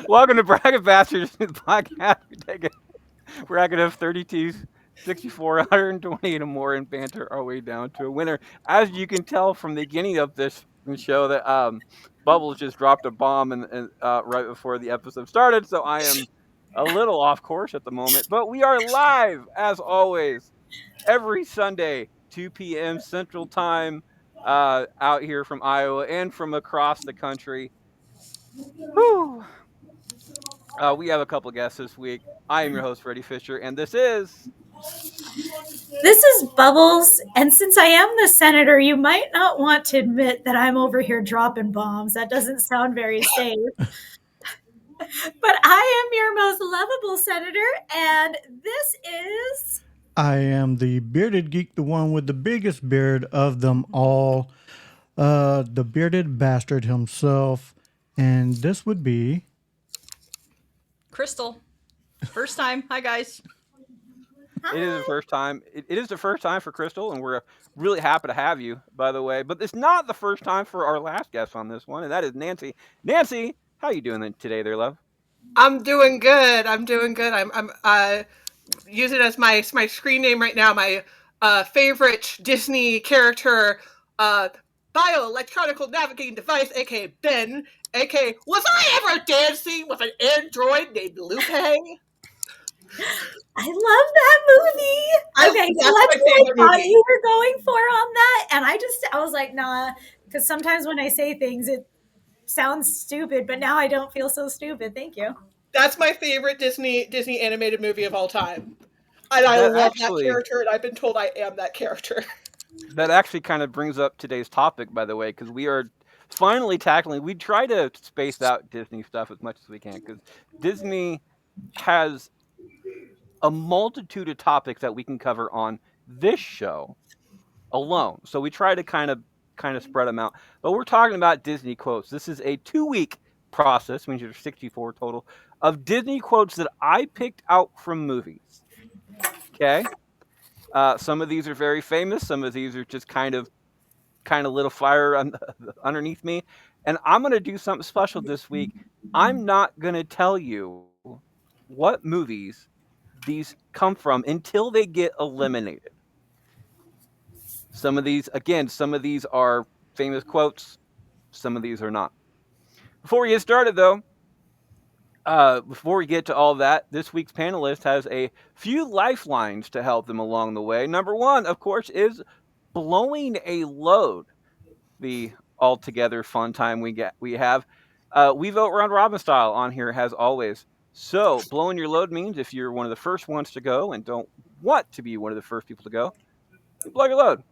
Welcome to Bracket Bastards, the podcast. We're not gonna have 32, 64, 120 and more and banter our way down to a winner. As you can tell from the beginning of this show, that Bubbles just dropped a bomb and right before the episode started, so I am a little off course at the moment. But we are live as always every Sunday, 2 p.m. Central Time, out here from Iowa and from across the country. Whew. We have a couple guests this week. I am your host, Freddie Fisher, and this is. This is Bubbles, and since I am the senator, you might not want to admit that I'm over here dropping bombs. That doesn't sound very safe. But I am your most lovable senator, and this is. I am the bearded geek, the one with the biggest beard of them all, the bearded bastard himself, and this would be Crystal. First time. Hi, guys. Hi. It is the first time. It is the first time for Crystal, and we're really happy to have you, by the way. But it's not the first time for our last guest on this one, and that is Nancy. Nancy, how you doing today, there, love? I'm doing good. I'm using it as my screen name right now. My favorite Disney character, bioelectronical navigating device, aka Ben, aka was I ever dancing with an android named Lupe? I love that movie. Okay, so that's what I thought you were going for on that. And I was like, nah, because sometimes when I say things, it sounds stupid, but now I don't feel so stupid. Thank you. That's my favorite Disney animated movie of all time. And I love that character, and I've been told I am that character. That actually kind of brings up today's topic, by the way, because we are finally tackling. We try to space out Disney stuff as much as we can, because Disney has a multitude of topics that we can cover on this show alone. So we try to kind of spread them out. But we're talking about Disney quotes. This is a 2-week process, means there's 64 total, of Disney quotes that I picked out from movies. Okay? Some of these are very famous. Some of these are just kind of lit a fire underneath me. And I'm going to do something special this week. I'm not going to tell you what movies these come from until they get eliminated. Some of these are famous quotes. Some of these are not. Before we get started, though, before we get to all that, this week's panelist has a few lifelines to help them along the way. Number one, of course, is blowing a load. The altogether fun time we have. We vote round robin style on here as always. So blowing your load means if you're one of the first ones to go and don't want to be one of the first people to go, you blow your load.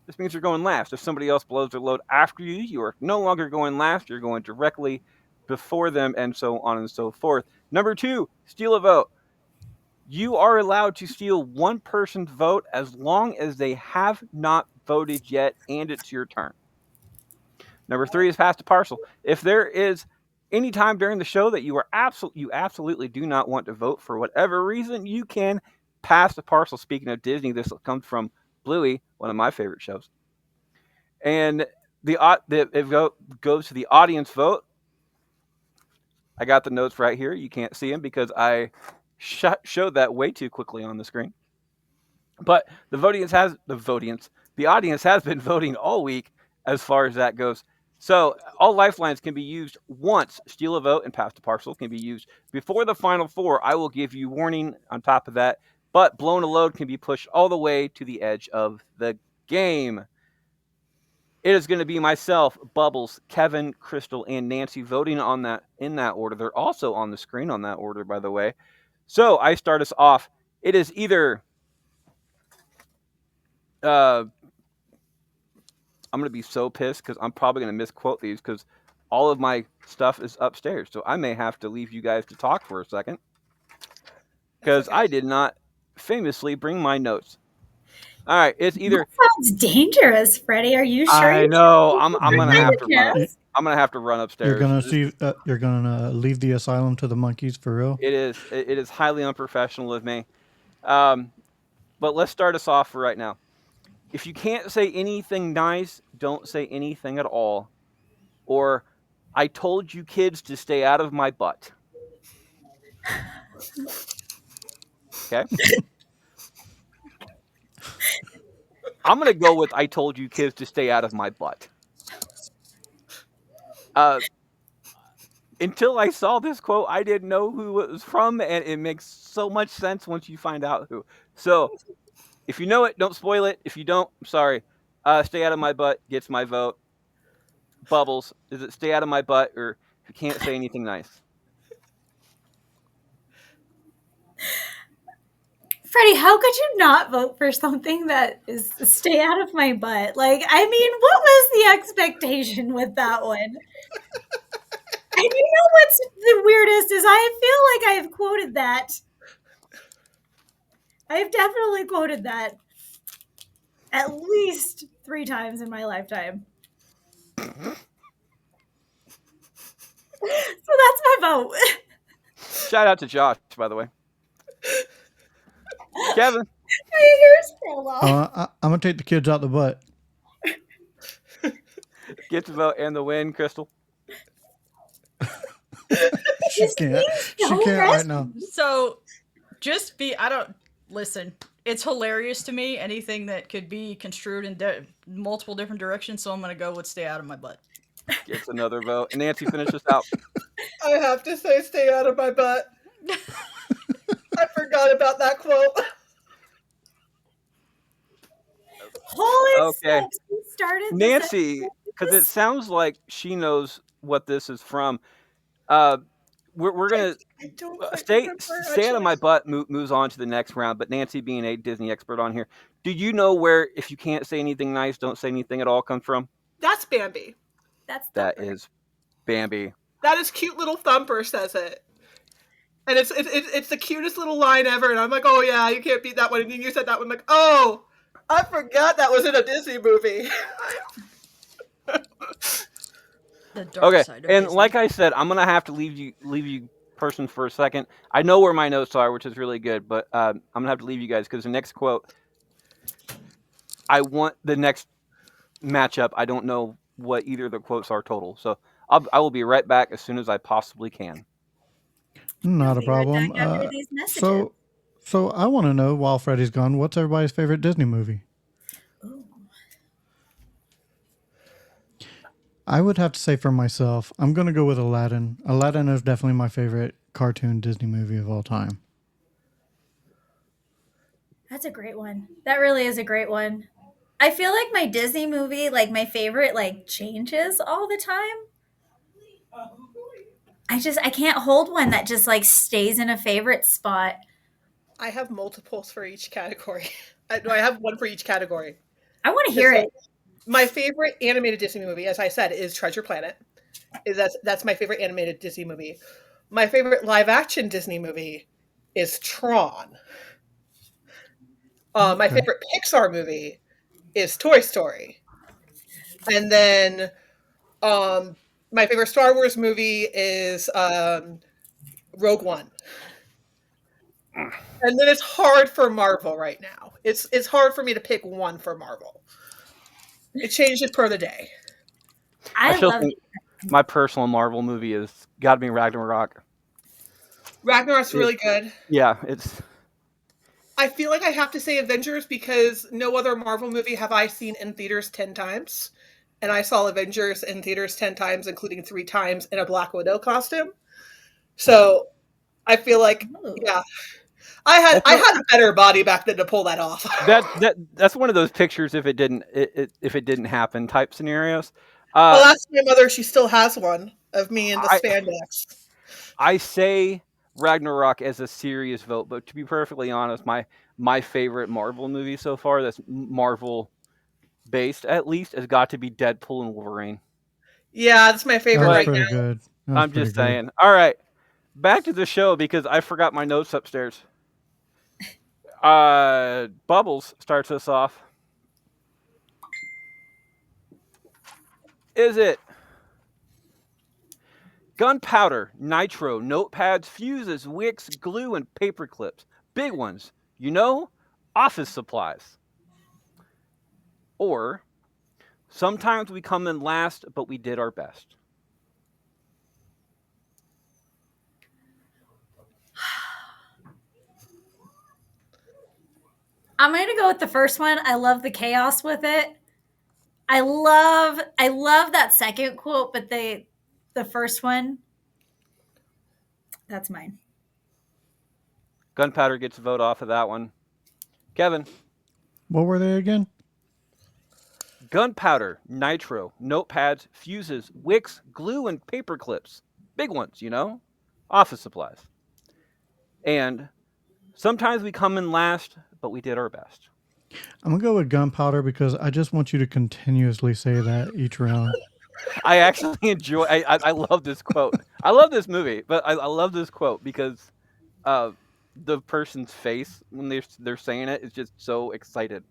This means you're going last. If somebody else blows their load after you, you are no longer going last. You're going directly before them, and so on and so forth. Number two, steal a vote. You are allowed to steal one person's vote as long as they have not voted yet, and it's your turn. Number three is pass the parcel. If there is any time during the show that you absolutely do not want to vote for whatever reason, you can pass the parcel. Speaking of Disney, this comes from Bluey, one of my favorite shows. And it goes to the audience vote. I got the notes right here. You can't see them because I showed that way too quickly on the screen. But the audience has been voting all week as far as that goes. So all lifelines can be used once. Steal a vote and pass the parcel can be used before the final four. I will give you warning on top of that. But blown a load can be pushed all the way to the edge of the game. It is going to be myself, Bubbles, Kevin, Crystal, and Nancy voting on that in that order. They're also on the screen on that order, by the way. So I start us off. It is either I'm going to be so pissed because I'm probably going to misquote these because all of my stuff is upstairs. So I may have to leave you guys to talk for a second because I did not famously bring my notes. All right, it's either. That sounds dangerous, Freddie. Are you sure? I know. I'm going to have to run up. I'm going to have to run upstairs. You're gonna leave the asylum to the monkeys for real. It is highly unprofessional of me. But let's start us off for right now. If you can't say anything nice, don't say anything at all. Or I told you kids to stay out of my butt. Okay. I'm going to go with I told you kids to stay out of my butt. Until I saw this quote, I didn't know who it was from, and it makes so much sense once you find out who. So, if you know it, don't spoil it. If you don't, I'm sorry. Stay out of my butt gets my vote. Bubbles, is it stay out of my butt, or if you can't say anything nice? Freddie, how could you not vote for something that is stay out of my butt? Like, I mean, what was the expectation with that one? And you know what's the weirdest is I feel like I've quoted that. I've definitely quoted that at least 3 times in my lifetime. So that's my vote. Shout out to Josh, by the way. Kevin. My hair's fell off. I'm gonna take the kids out the butt. Get the vote and the win, Crystal. She can't. She can't right now. So, I don't listen. It's hilarious to me. Anything that could be construed in multiple different directions. So I'm gonna go with stay out of my butt. Gets another vote. And Nancy, finish us out. I have to say, stay out of my butt. I forgot about that quote. Holy Okay. smokes, we started this Nancy, because it sounds like she knows what this is from. We're gonna I don't quite stay remember, out of my actually. butt. Moves on to the next round. But Nancy, being a Disney expert on here, do you know where if you can't say anything nice, don't say anything at all comes from? That's Bambi. That's That Thumper. is Bambi. That is cute little Thumper says it. And it's the cutest little line ever. And I'm like, oh yeah, you can't beat that one. And then you said that one, I'm like, oh, I forgot that was in a Disney movie. The dark Okay, side of and Disney. like I said, I'm gonna have to leave you person for a second. I know where my notes are, which is really good, but I'm gonna have to leave you guys because the next quote, I want the next matchup. I don't know what either of the quotes are total, so I will be right back as soon as I possibly can. Not a We'll be right problem. back after these messages. So I want to know, while Freddie's gone, what's everybody's favorite Disney movie? Ooh. I would have to say for myself, I'm going to go with Aladdin. Aladdin is definitely my favorite cartoon Disney movie of all time. That's a great one. That really is a great one. I feel like my Disney movie, like my favorite, like changes all the time. I can't hold one that just like stays in a favorite spot. I have multiples for each category. I have one for each category. I want to hear it. My favorite animated Disney movie, as I said, is Treasure Planet. That's my favorite animated Disney movie. My favorite live action Disney movie is Tron. My favorite Pixar movie is Toy Story. And then my favorite Star Wars movie is Rogue One. And then it's hard for Marvel right now. It's hard for me to pick one for Marvel. It changes per the day. I still think my personal Marvel movie has got to be Ragnarok. Ragnarok's really good. Yeah, it's. I feel like I have to say Avengers because no other Marvel movie have I seen in theaters 10 times. And I saw Avengers in theaters 10 times, including 3 times in a Black Widow costume. So I feel like, yeah, I had a better body back then to pull that off. That's one of those pictures if it didn't happen type scenarios. Well, ask my mother; she still has one of me in the spandex. I say Ragnarok as a serious vote, but to be perfectly honest, my favorite Marvel movie so far, that's Marvel based at least, has got to be Deadpool and Wolverine. Yeah, that's my favorite right pretty now. Good. I'm just saying. All right, back to the show because I forgot my notes upstairs. Bubbles starts us off. Is it gunpowder, nitro, notepads, fuses, wicks, glue, and paper clips? Big ones, office supplies. Or sometimes we come in last, but we did our best. I'm going to go with the first one. I love the chaos with it. I love that second quote, but the first one, that's mine. Gunpowder gets a vote off of that one. Kevin. What were they again? Gunpowder, nitro, notepads, fuses, wicks, glue, and paper clips. Big ones, you know? Office supplies. And sometimes we come in last, but we did our best. I'm gonna go with gunpowder because I just want you to continuously say that each round. I actually enjoy. I love this quote. I love this movie, but I love this quote because uh, the person's face when they're saying it is just so excited.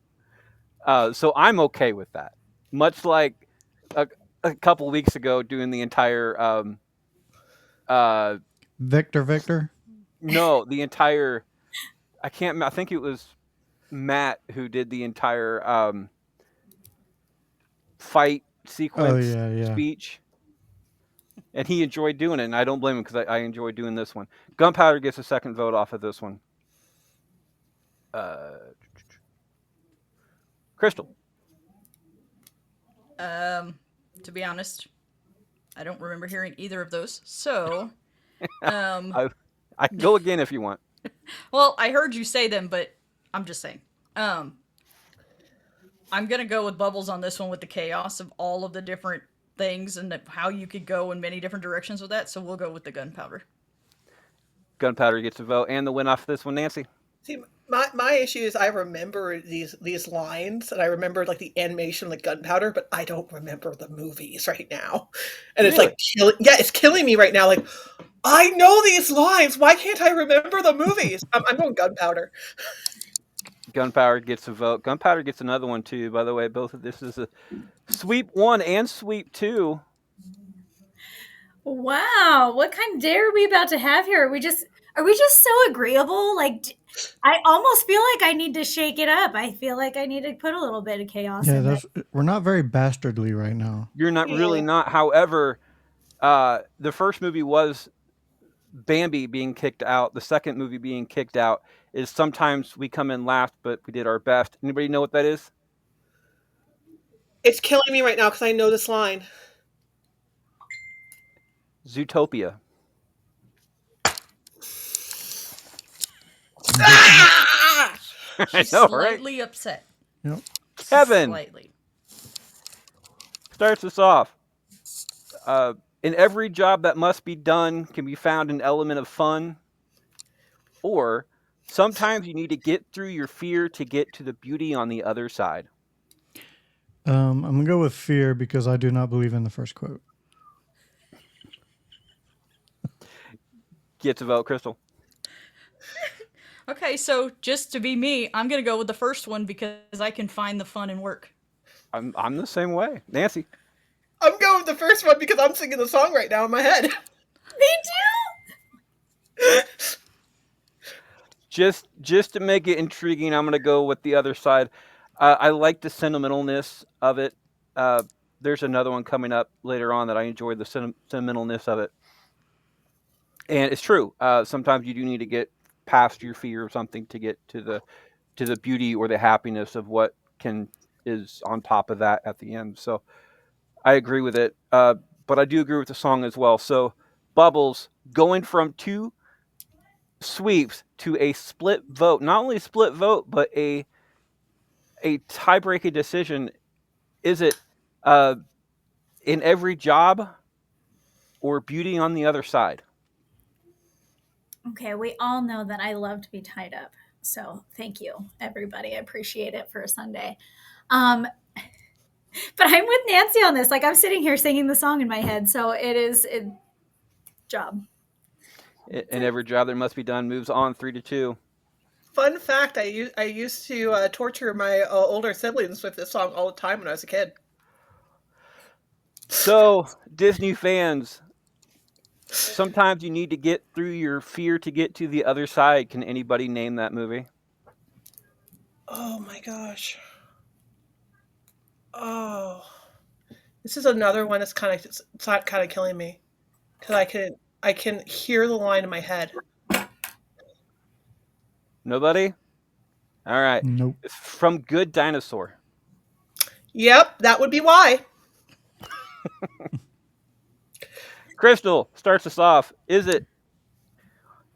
So I'm okay with that. Much like a, a couple weeks ago, doing the entire uh, Victor. no, the entire. I can't. I think it was Matt who did the entire fight Oh sequence yeah. speech. And he enjoyed doing it, and I don't blame him because I enjoy doing this one. Gunpowder gets a second vote off of this one. Uh, Crystal. To be honest, I don't remember hearing either of those. So, I can go again if you want. well, I heard you say them, but I'm just saying. I'm gonna go with Bubbles on this one with the chaos of all of the different things and how you could go in many different directions with that. So we'll go with the gunpowder. Gunpowder gets a vote, and the win off this one, Nancy. See, my issue is I remember these lines, and I remember like the animation, like gunpowder, but I don't remember the movies right now, and it's Really? like it's killing me right now. Like I know these lines, why can't I remember the movies? I'm going gunpowder. Gunpowder gets a vote. Gunpowder gets another one too. By the way, both of this is a sweep 1 and sweep 2. Wow, what kind of day are we about to have here? Are we just so agreeable? Like I almost feel like I need to shake it up. I feel like I need to put a little bit of chaos Yeah, in there. we're not very bastardly right now. You're not really Yeah. not. However, the first movie was Bambi being kicked out. The second movie being kicked out is sometimes we come in last, but we did our best. Anybody know what that is? It's killing me right now because I know this line. Zootopia. Ah! I She's know, right? slightly upset. Yep. Kevin Slightly. starts us off. In every job that must be done can be found an element of fun, or sometimes you need to get through your fear to get to the beauty on the other side. I'm gonna go with fear because I do not believe in the first quote. Gets a vote, Crystal. Okay, so just to be me, I'm gonna go with the first one because I can find the fun in work. I'm the same way. Nancy. I'm going with the first one because I'm singing the song right now in my head. Me too. Just to make it intriguing, I'm gonna go with the other side. I like the sentimentalness of it. There's another one coming up later on that I enjoyed the sentimentalness of it, and it's true. Sometimes you do need to get past your fear of something to get to the beauty or the happiness of what can is on top of that at the end. So I agree with it, but I do agree with the song as well. So Bubbles going from 2 sweeps to a split vote. Not only a split vote, but a tie-breaking decision. Is it in every job or beauty on the other side? Okay, we all know that I love to be tied up. So thank you, everybody. I appreciate it for a Sunday. Um, but I'm with Nancy on this. Like I'm sitting here singing the song in my head. So it is a job. In every job that must be done moves on 3-2. Fun fact: I used to torture my older siblings with this song all the time when I was a kid. So Disney fans, sometimes you need to get through your fear to get to the other side. Can anybody name that movie? Oh my gosh. Oh, this is another one that's kind of killing me because I can hear the line in my head. Nobody? All right. Nope. It's from Good Dinosaur. Yep, that would be why. Crystal starts us off. Is it,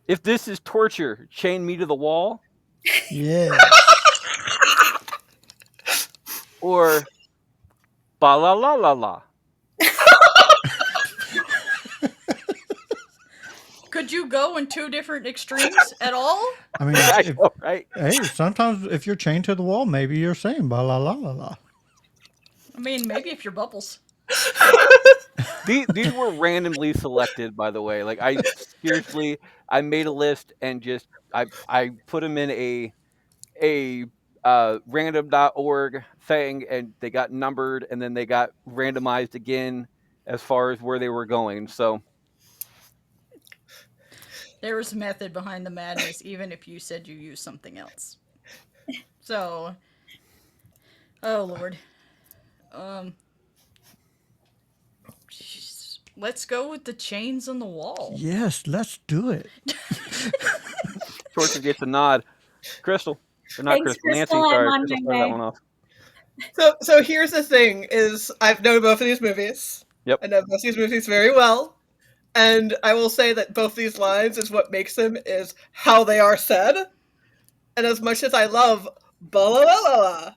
if this is torture, chain me to the wall? Yes. Or ba la la la la? Could you go in two different extremes at all? I mean, I if know, right? hey, sometimes if you're chained to the wall, maybe you're saying ba la la la la. I mean, maybe if you're Bubbles. These were randomly selected, by the way. Like, I seriously, I made a list and just I put them in a random.org thing, and they got numbered, and then they got randomized again as far as where they were going. So There was method behind the madness, even if you said you used something else. So, oh Lord, um, jeez. Let's go with the chains on the wall. Yes, let's do it. Torture gets a nod. Crystal, or not Thanks, Crystal, Crystal. Nancy. I'm Sorry, on Crystal my started that way. one off. So here's the thing: is I've known both of these movies. Yep. I know both these movies very well, and I will say that both these lines is what makes them is how they are said. And as much as I love blah blah blah blah, blah,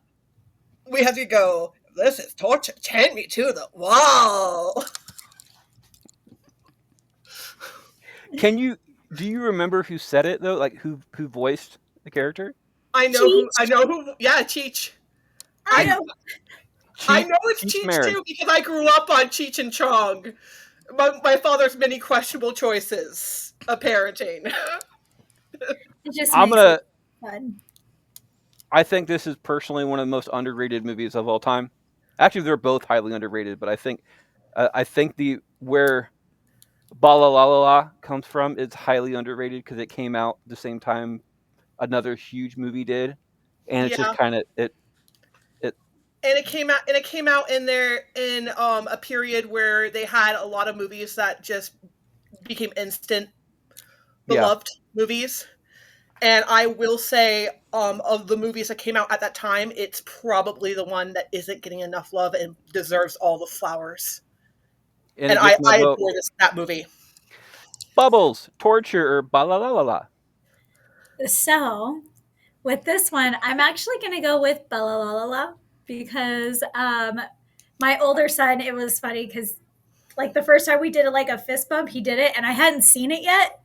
we have to go. This is torture. Chain me to the wall. Do you remember who said it though? Like who voiced the character? I know who. I Cheech. know who. Yeah, Cheech. I I know. I Cheech, know it's Cheech Cheech Marin. too because I grew up on Cheech and Chong. My father's many questionable choices of parenting. It just I'm makes it gonna. fun. I think this is personally one of the most underrated movies of all time. Actually, they're both highly underrated, but I think the where Bala La La La comes from is highly underrated because it came out the same time another huge movie did, and it's just Yeah, kind of it. and it came out in there in a period where they had a lot of movies that just became instant Yeah, beloved movies. And I will say, of the movies that came out at that time, it's probably the one that isn't getting enough love and deserves all the flowers. and And it gets my I vote. adore that movie. Bubbles, torture, or Bala La La La. So, with this one, I'm actually going to go with Bella La La La because my older son, it was funny because like the first time we did it like a fist bump, he did it and I hadn't seen it yet.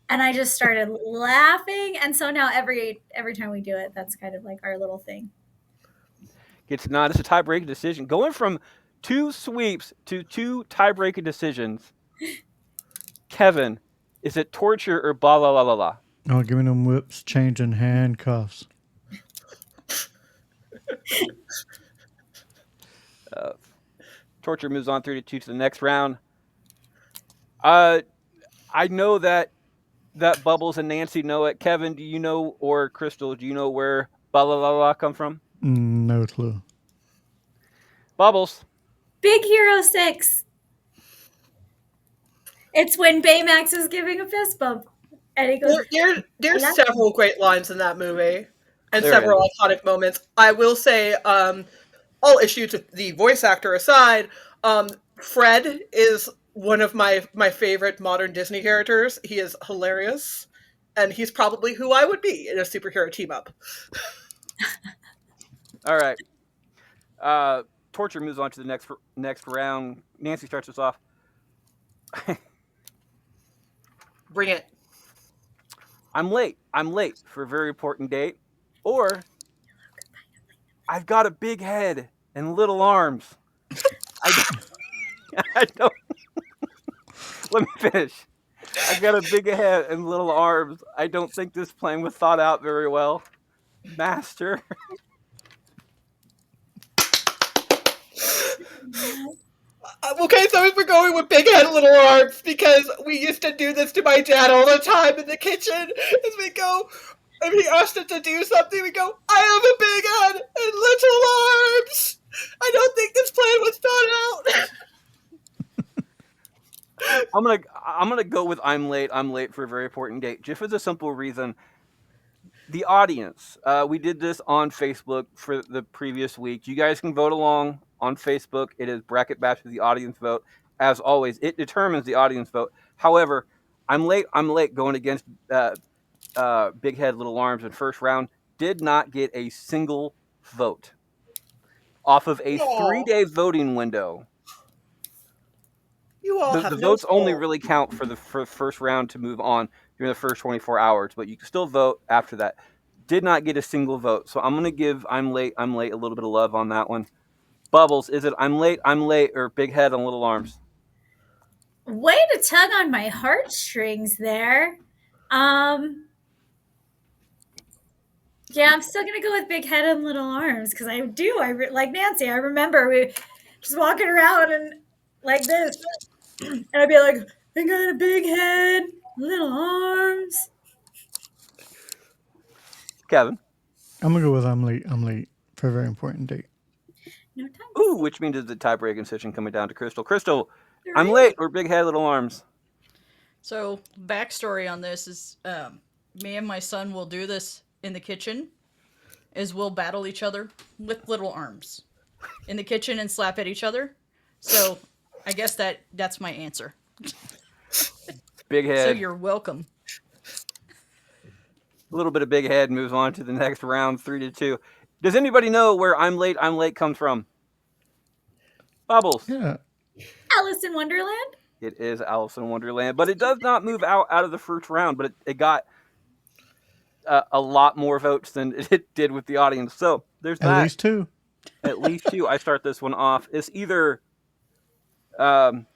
And I just started laughing. And so now every time we do it, that's kind of like our little thing. Gets not. It's a tie-breaking decision. Going from 2 sweeps to 2 tie-breaking decisions. Kevin, is it torture or Bala La La La? Oh, giving them whips, chains, and handcuffs. Uh, Torture moves on 3-2 to the next round. Uh, I know that Bubbles and Nancy know it. Kevin, do you know, or Crystal, do you know where Bala La La come from? No clue. Bubbles. Big Hero 6. It's when Baymax is giving a fist bump. And he goes, There's several great lines in that movie and There several is. iconic moments. I will say, all issues with the voice actor aside, Fred is one of my favorite modern Disney characters. He is hilarious, and he's probably who I would be in a superhero team up. All right. Torture moves on to the next round. Nancy starts us off. Bring it. I'm late. I'm late for a very important date. Or I've got a big head and little arms. I, I don't. Let me finish. I've got a big head and little arms. I don't think this plan was thought out very well. Master. Okay, so we're going with big head, little arms because we used to do this to my dad all the time in the kitchen. As we go, if he asked us to do something, we go, "I have a big head and little arms." I don't think this plan was thought out. I'm gonna go with I'm late. I'm late for a very important date. Just for the simple reason, the audience. We did this on Facebook for the previous week. You guys can vote along on Facebook. It is Bracket Bash with the audience vote. As always, it determines the audience vote. However, I'm late. I'm late going against Big Head Little Arms in first round. Did not get a single vote off of a Aw, 3-day voting window. you all The, have the no votes only soul. really count for the first round to move on during the first 24 hours, but you can still vote after that. Did not get a single vote, so I'm gonna give I'm late a little bit of love on that one. Bubbles, is it I'm late, or Big Head on Little Arms? Way to tug on my heartstrings there. Um, yeah, I'm still gonna go with big head and little arms because I do. Like Nancy. I remember we just walking around and like this, and I'd be like, "I got a big head, little arms." Kevin. I'm gonna go with I'm late. I'm late for a very important date. No time to Ooh, say which means it's the tie-breaking decision coming down to Crystal. Crystal, I'm three. late, or Big Head Little Arms? So, backstory on this is me and my son will do this in the kitchen, is we'll battle each other with little arms in the kitchen and slap at each other. So, I guess that's my answer. Big So, Head. you're welcome. A little bit of Big Head moves on to the next round, 3-2. Does anybody know where I'm late comes from? Bubbles. Yeah. Alice in Wonderland. It is Alice in Wonderland, but it does not move out of the first round, but it got a lot more votes than it did with the audience. So there's At that. least two. At least two. I start this one off. It's either I'm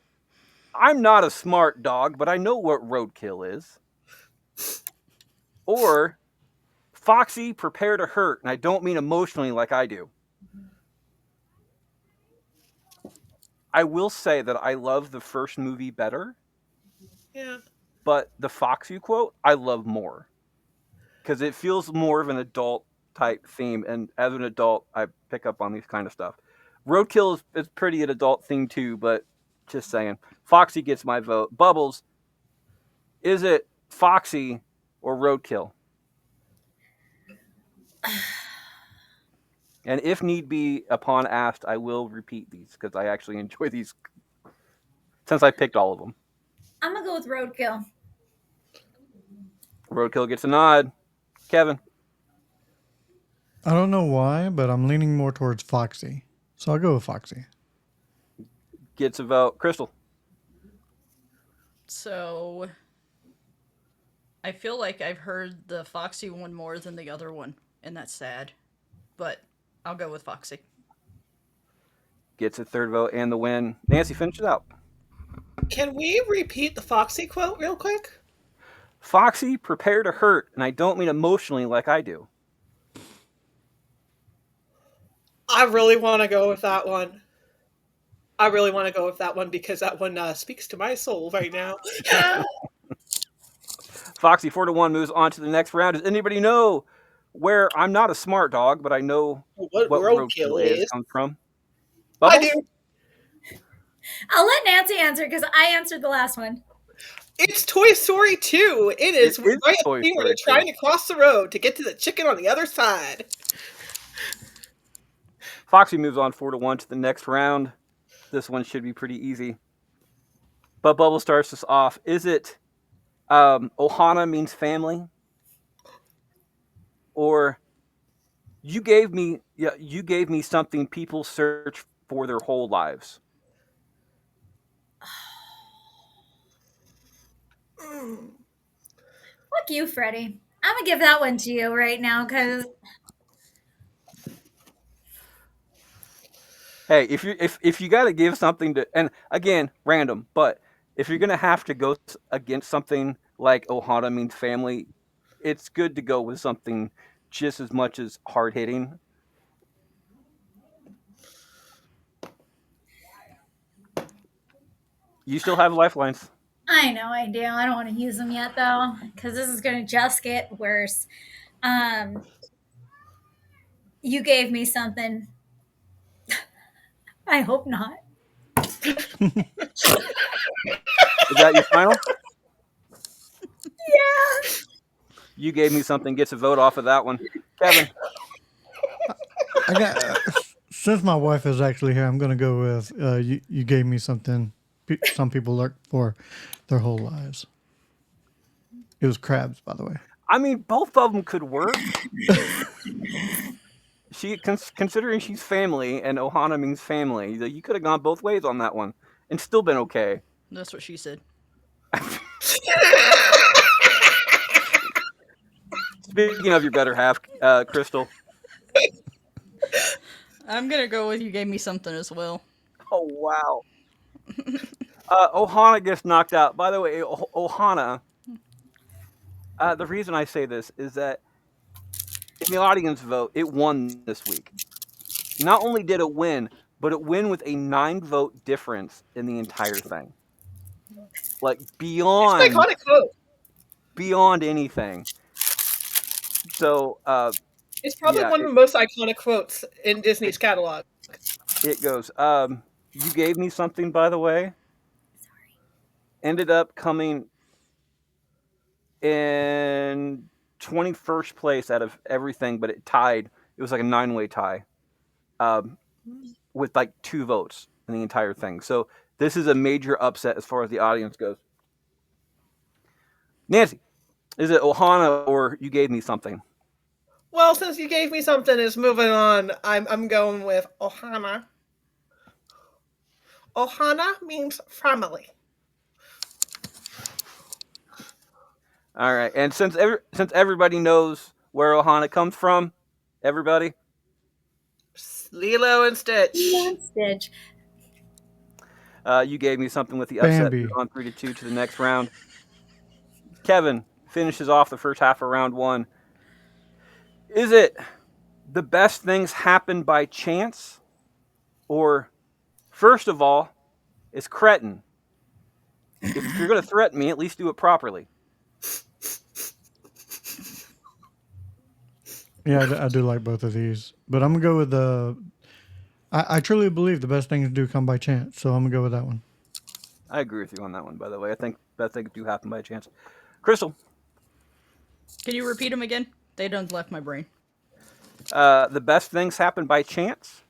not a smart dog, but I know what roadkill is. Or Foxy, prepare to hurt, and I don't mean emotionally like I do. I will say that I love the first movie better, Yeah. but the Foxy quote I love more because it feels more of an adult type theme, and as an adult, I pick up on these kind of stuff. Roadkill is pretty an adult theme too, but just saying. Foxy gets my vote. Bubbles, is it Foxy or Roadkill? And if need be, upon asked, I will repeat these because I actually enjoy these since I picked all of them. I'm gonna go with roadkill. Roadkill gets a nod. Kevin. I don't know why, but I'm leaning more towards Foxy. So I'll go with Foxy. Gets a vote. Crystal. So, I feel like I've heard the Foxy one more than the other one, and that's sad. But I'll go with Foxy. Gets a third vote and the win. Nancy, finish it out. Can we repeat the Foxy quote real quick? Foxy, prepare to hurt, and I don't mean emotionally like I do. I really want to go with that one. I really want to go with that one because that one speaks to my soul right now. Foxy 4-1 moves on to the next round. Does anybody know where I'm not a smart dog, but I know What what roadkill roadkill is? comes from? I Bubbles? do. I'll let Nancy answer because I answered the last one. It's Toy Story 2. It is It is right Toy where Story they're 2. trying to cross the road to get to the chicken on the other side. Foxy moves on 4-1 to the next round. This one should be pretty easy. But Bubble starts us off. Is it Ohana means family? Or you gave me something people search for their whole lives? Fuck you, Freddie. I'm gonna give that one to you right now because Hey, if you got to give something to, and again, random, but if you're gonna have to go against something like Ohana means family, it's good to go with something just as much as hard hitting. You still have lifelines. I know I do. I don't want to use them yet though because this is gonna just get worse. Um, you gave me something. I hope not. Is that your final? Yeah. You gave me something. Gets a vote off of that one. Kevin. I got since my wife is actually here, I'm gonna go with you gave me something. Some people lurk for their whole lives. It was crabs, by the way. I mean, both of them could work. Considering she's family and Ohana means family, you could have gone both ways on that one and still been okay. That's what she said. Speaking of your better half, Crystal. I'm gonna go with you gave me something as well. Oh wow. Ohana gets knocked out. By the way, Ohana. The reason I say this is that in the audience vote, it won this week. Not only did it win, but it win with a 9-vote difference in the entire thing. Like It's an iconic quote. beyond anything. So It's probably yeah, one of the most iconic quotes in Disney's catalog. it goes. You gave me something, by the way. Ended up coming in 21st place out of everything, but it tied. It was like a 9-way tie, with like 2 votes in the entire thing. So this is a major upset as far as the audience goes. Nancy, is it Ohana or you gave me something? Well, since you gave me something, is moving on. I'm going with Ohana. Ohana means family. All right, and since everybody knows where Ohana comes from, everybody, Lilo and Stitch. Stitch. you gave me something with the upset Bambi. on 3-2 to the next round. Kevin finishes off the first half of round 1. Is it the best things happen by chance, or first of all, is cretin? If you're going to threaten me, at least do it properly. Yeah, I do like both of these, but I'm gonna go with the. I truly believe the best things do come by chance, so I'm gonna go with that one. I agree with you on that one, by the way. I think best things do happen by chance. Crystal, Can you repeat them again? They done left my brain. the best things happen by chance,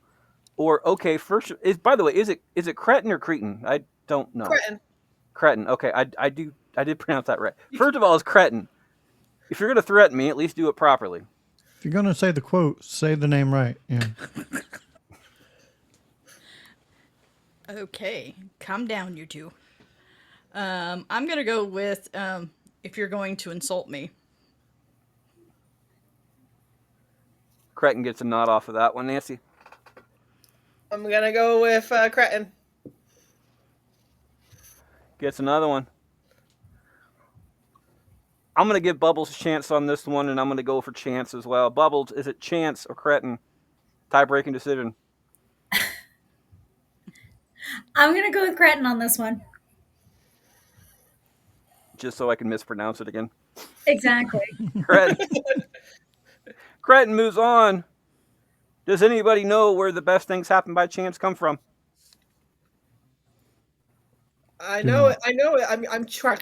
or okay, first is by the way, is it cretin or cretin? I don't know. Cretin. Cretin. Okay, I did pronounce that right. First of all, it's cretin. If you're going to threaten me, at least do it properly. If you're gonna say the quote, say the name right. Yeah. Okay, calm down, you two. I'm gonna go with if you're going to insult me. Cretin gets a nod off of that one. Nancy, I'm gonna go with Cretin. gets another one. I'm going to give Bubbles a chance on this one, and I'm going to go for chance as well. Bubbles, is it chance or cretin? Tie-breaking decision. I'm going to go with Cretin on this one. Just so I can mispronounce it again. Exactly. Cretin. Cretin moves on. Does anybody know where the best things happen by chance come from? I know it. I know it. I'm trying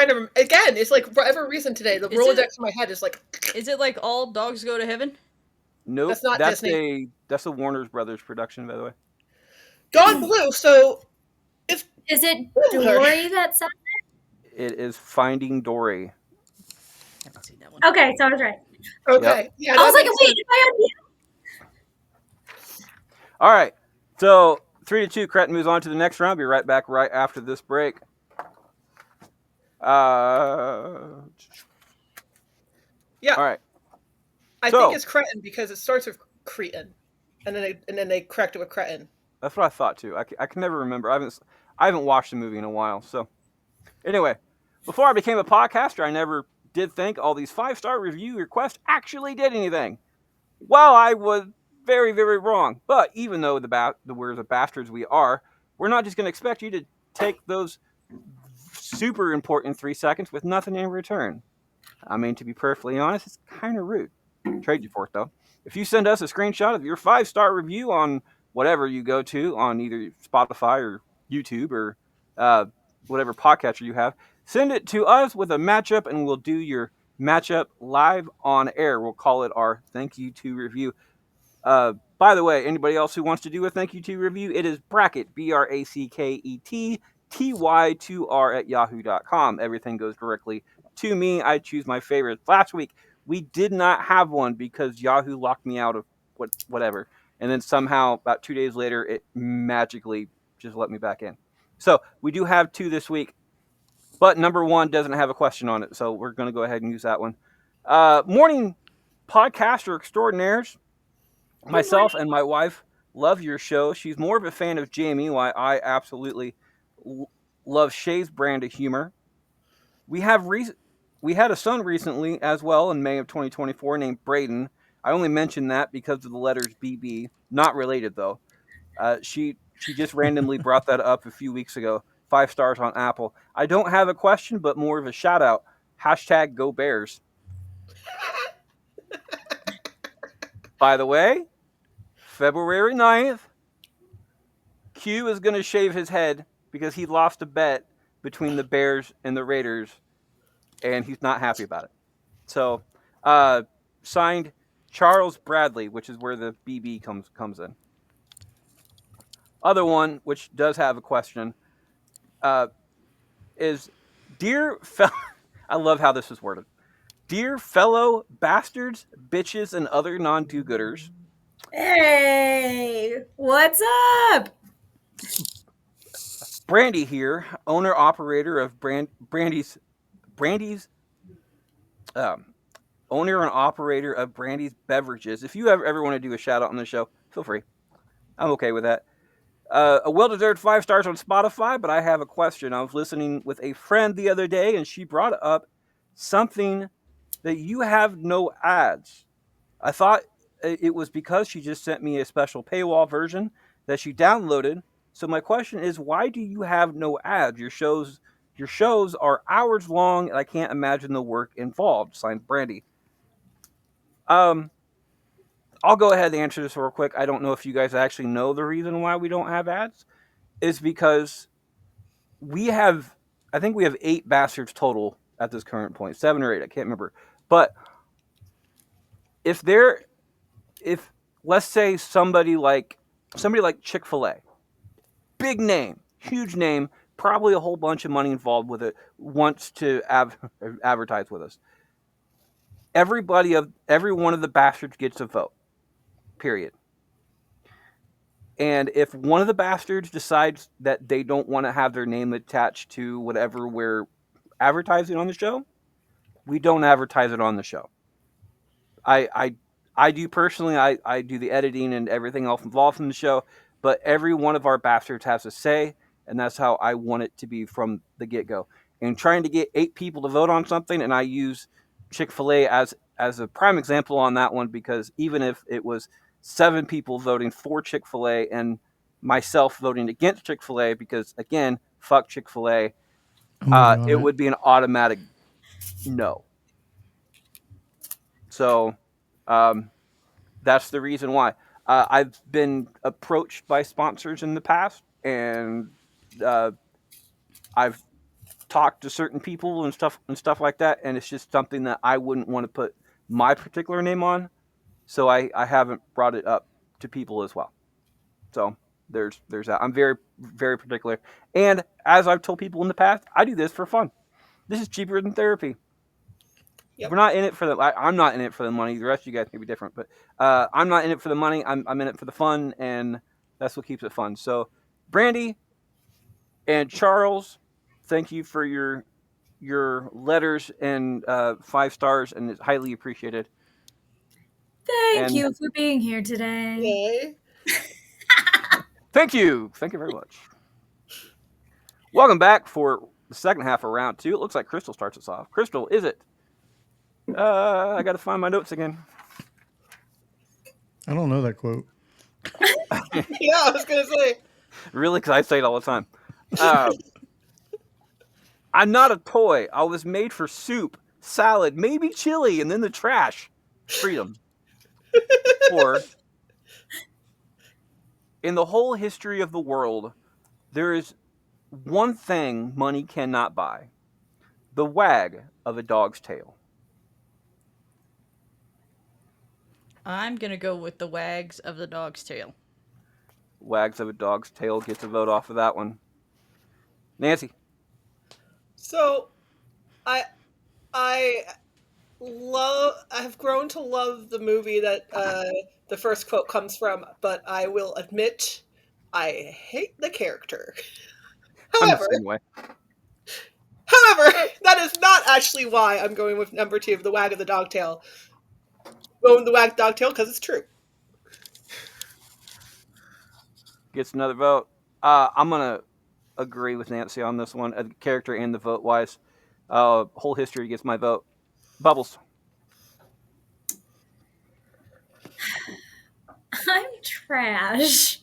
to. Again, it's like for whatever reason today, the Is Rolodex it- in my head is like. Is it like all dogs go to heaven? Nope. That's not Disney. That's a Warner Brothers production, by the way. Gone Blue, so it's Is it Dory that said It is Finding Dory. I haven't seen that one. that? Okay, so I was right. okay. Yeah, I was that like, makes wait, sense. if I All right. So 3-2, Cretin moves on to the next round. Be right back right after this break. Yeah, All right. I So- think it's Cretin because it starts with Cretin, and then they correct it with Cretin. That's what I thought too. I can never remember. I haven't watched the movie in a while. So anyway, before I became a podcaster, I never did think all these 5-star review requests actually did anything. Well, I was very, very wrong. But even though we're the bastards we are, we're not just going to expect you to take those super important 3 seconds with nothing in return. I mean, to be perfectly honest, it's kind of rude. Trade you for it, though. If you send us a screenshot of your 5-star review on whatever you go to on either Spotify or YouTube or whatever podcatcher you have, send it to us with a matchup, and we'll do your matchup live on air. We'll call it our Thank You To review. By the way, anybody else who wants to do a Thank You To review, it is bracket, BRACKETTY2R at yahoo.com. Everything goes directly to me. I choose my favorites. Last week, we did not have one because Yahoo locked me out of whatever. And then somehow, about 2 days later, it magically just let me back in. So we do have two this week, but number one doesn't have a question on it. So we're going to go ahead and use that one. Morning podcaster extraordinaires. Myself and my wife love your show. She's more of a fan of Jamie, while I absolutely love Shay's brand of humor. We have we had a son recently as well in May of 2024 named Braden. I only mention that because of the letters BB. Not related though. She just randomly brought that up a few weeks ago. 5 stars on Apple. I don't have a question, but more of a shout out. Hashtag Go Bears. By the way, February 9th, Q is going to shave his head because he lost a bet between the Bears and the Raiders, and he's not happy about it. So, signed Charles Bradley, which is where the BB comes in. Other one, which does have a question, is dear fellow. I love how this is worded. Dear fellow bastards, bitches, and other non-do-gooders. Hey, what's up? Brandy here, owner operator of Brandy's owner and operator of Brandy's Beverages. If you ever want to do a shout out on the show, feel free. I'm okay with that. A well-deserved 5 stars on Spotify, but I have a question. I was listening with a friend the other day, and she brought up something that you have no ads. I thought it was because she just sent me a special paywall version that she downloaded. So my question is, why do you have no ads? Your shows are hours long, and I can't imagine the work involved. Signed, Brandy. I'll go ahead and answer this real quick. I don't know if you guys actually know the reason why we don't have ads. Is because I think we have 8 bastards total at this current point. 7 or 8, I can't remember. But if let's say somebody like Chick-fil-A, big name, huge name, probably a whole bunch of money involved with it, wants to advertise with us. Every one of the bastards gets a vote. Period. And if one of the bastards decides that they don't want to have their name attached to whatever we're advertising on the show, we don't advertise it on the show. I do personally. I do the editing and everything else involved in the show, but every one of our bastards has a say, and that's how I want it to be from the get-go. And trying to get 8 people to vote on something, and I use Chick-fil-A as a prime example on that one, because even if it was 7 people voting for Chick-fil-A and myself voting against Chick-fil-A, because again, fuck Chick-fil-A, it would be an automatic no. So that's the reason why. I've been approached by sponsors in the past, and I've talked to certain people and stuff like that, and it's just something that I wouldn't want to put my particular name on, so I haven't brought it up to people as well. So there's that. I'm very, very particular, and as I've told people in the past, I do this for fun. This is cheaper than therapy. Yep. We're not in it for the. I'm not in it for the money. The rest of you guys may be different, but I'm not in it for the money. I'm in it for the fun, and that's what keeps it fun. So, Brandy and Charles, thank you for your letters and 5 stars, and it's highly appreciated. Thank you for being here today. Yay. Thank you very much. Welcome back for the second half of round 2. It looks like Crystal starts us off. Crystal, is it? I got to find my notes again. I don't know that quote. Yeah, I was going to say. Really? Because I say it all the time. I'm not a toy. I was made for soup, salad, maybe chili, and then the trash. Freedom. Or, in the whole history of the world, there is one thing money cannot buy. The wag of a dog's tail. I'm gonna go with the wags of the dog's tail. Wags of a dog's tail gets a vote off of that one. Nancy. So I I I have grown to love the movie that the first quote comes from, but I will admit I hate the character. I'm the However, same way. however, that is not actually why I'm going with number two, the wag of the dog tail. Going with the wag dog tail because it's true. Gets another vote. I'm gonna agree with Nancy on this one, character and the vote wise. Whole history gets my vote. Bubbles. I'm trash.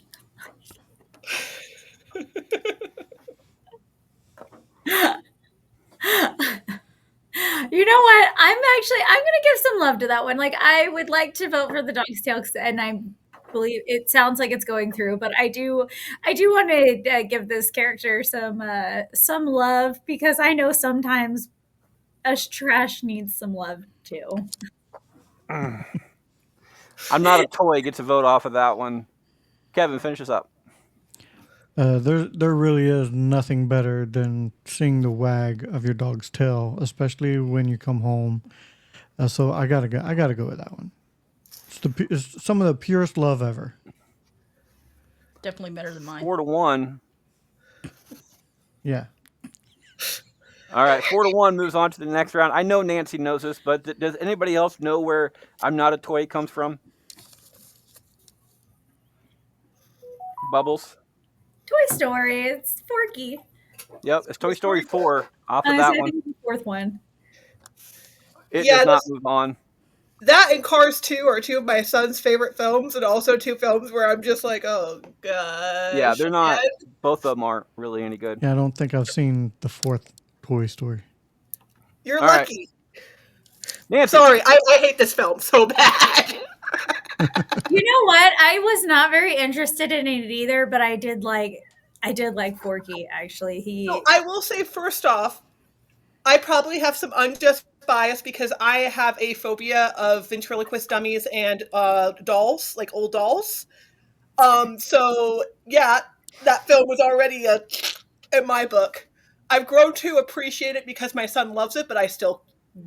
You know what? I'm gonna give some love to that one. Like I would like to vote for the dog's tail, and I believe it sounds like it's going through, but I do want to give this character some love because I know sometimes us trash needs some love too. I'm not a toy. Gets a vote off of that one. Kevin, finish us up. There really is nothing better than seeing the wag of your dog's tail, especially when you come home. So I gotta go with that one. It's some of the purest love ever. Definitely better than mine. 4-1. Yeah. All right, 4-1 moves on to the next round. I know Nancy knows this, but does anybody else know where "I'm not a toy" comes from? Bubbles. Toy Story. It's Forky. Yep, it's Toy Story 4 off of I that said one. the fourth one. It Yeah, does not move on. that and Cars 2 are two of my son's favorite films, and also two films where I'm just like, oh gosh. Yeah, they're not. And Both of them aren't really any good. Yeah, I don't think I've seen the fourth Toy Story. you're All right. lucky. Nancy. Sorry, I hate this film so bad. You know what? I was not very interested in it either, but I did like Forky actually. So I will say first off, I probably have some unjust bias because I have a phobia of ventriloquist dummies and dolls, like old dolls. So yeah, that film was already in my book. I've grown to appreciate it because my son loves it, but I still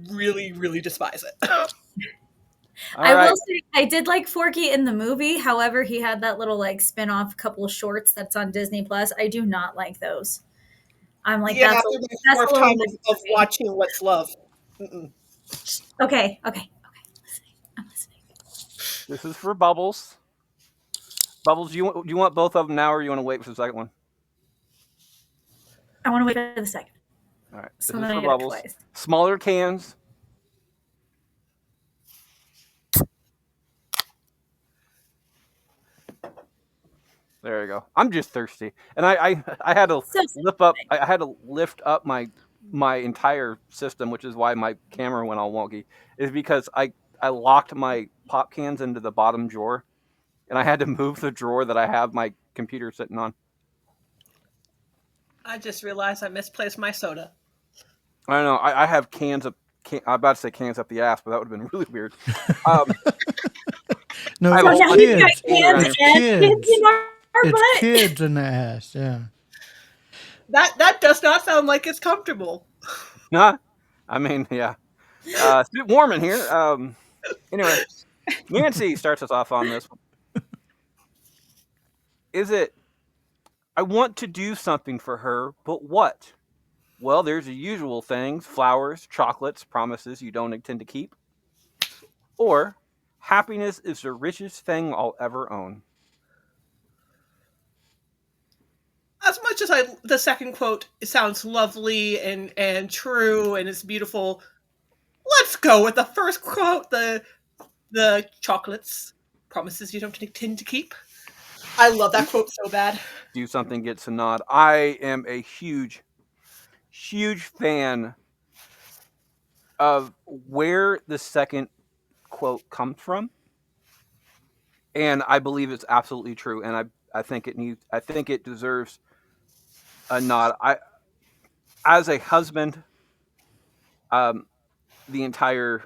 really, really despise it. All I right. will say I did like Forky in the movie. However, he had that little like spin-off couple of shorts that's on Disney Plus. I do not like those. I'm like, Yeah, that's after my a fourth little time much of for me. watching What's Love. Mm-mm. Okay. I'm listening. This is for Bubbles. Bubbles, do you want both of them now, or you want to wait for the second one? I want to wait for the second. All right. So This I'm is gonna for get it Bubbles. twice. Smaller cans. There you go. I'm just thirsty, and I had to So I had to lift up my entire system, which is why my camera went all wonky. Is because I locked my pop cans into the bottom drawer, and I had to move the drawer that I have my computer sitting on. I just realized I misplaced my soda. I don't know. I have cans up. I'm about to say cans up the ass, but that would have been really weird. Um, No, I have a so whole now bunch you've of got cans around kids here. it's and kids kids. in our It's butt. kids in the ass. Yeah. That does not sound like it's comfortable. Nah, I mean, yeah. It's a bit warm in here. Anyway, Nancy starts us off on this one. Is it, I want to do something for her, but what? Well, there's the usual things: flowers, chocolates, promises you don't intend to keep. Or, happiness is the richest thing I'll ever own. As much as the second quote sounds lovely and true and it's beautiful, let's go with the first quote. The chocolates, promises you don't intend to keep. I love that quote so bad. Do something gets a nod. I am a huge, huge fan of where the second quote comes from, and I believe it's absolutely true. And I think I think it deserves a nod. As a husband, um, the entire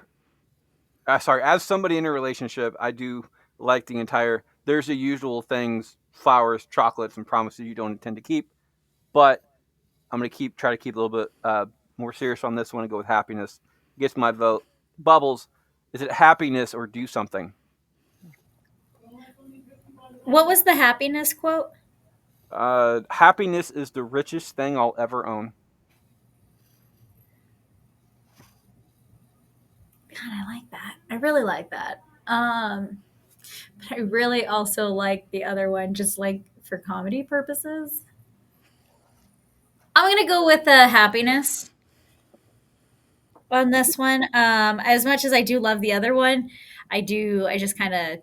sorry, as somebody in a relationship, I do like the entire. There's the usual things: flowers, chocolates, and promises you don't intend to keep. But I'm gonna try to keep a little bit more serious on this one and go with happiness. Gets my vote. Bubbles, is it happiness or do something? What was the happiness quote? Happiness is the richest thing I'll ever own. God, I like that. I really like that. But I really also like the other one, just like for comedy purposes. I'm gonna go with happiness on this one. As much as I do love the other one, I do. I just kind of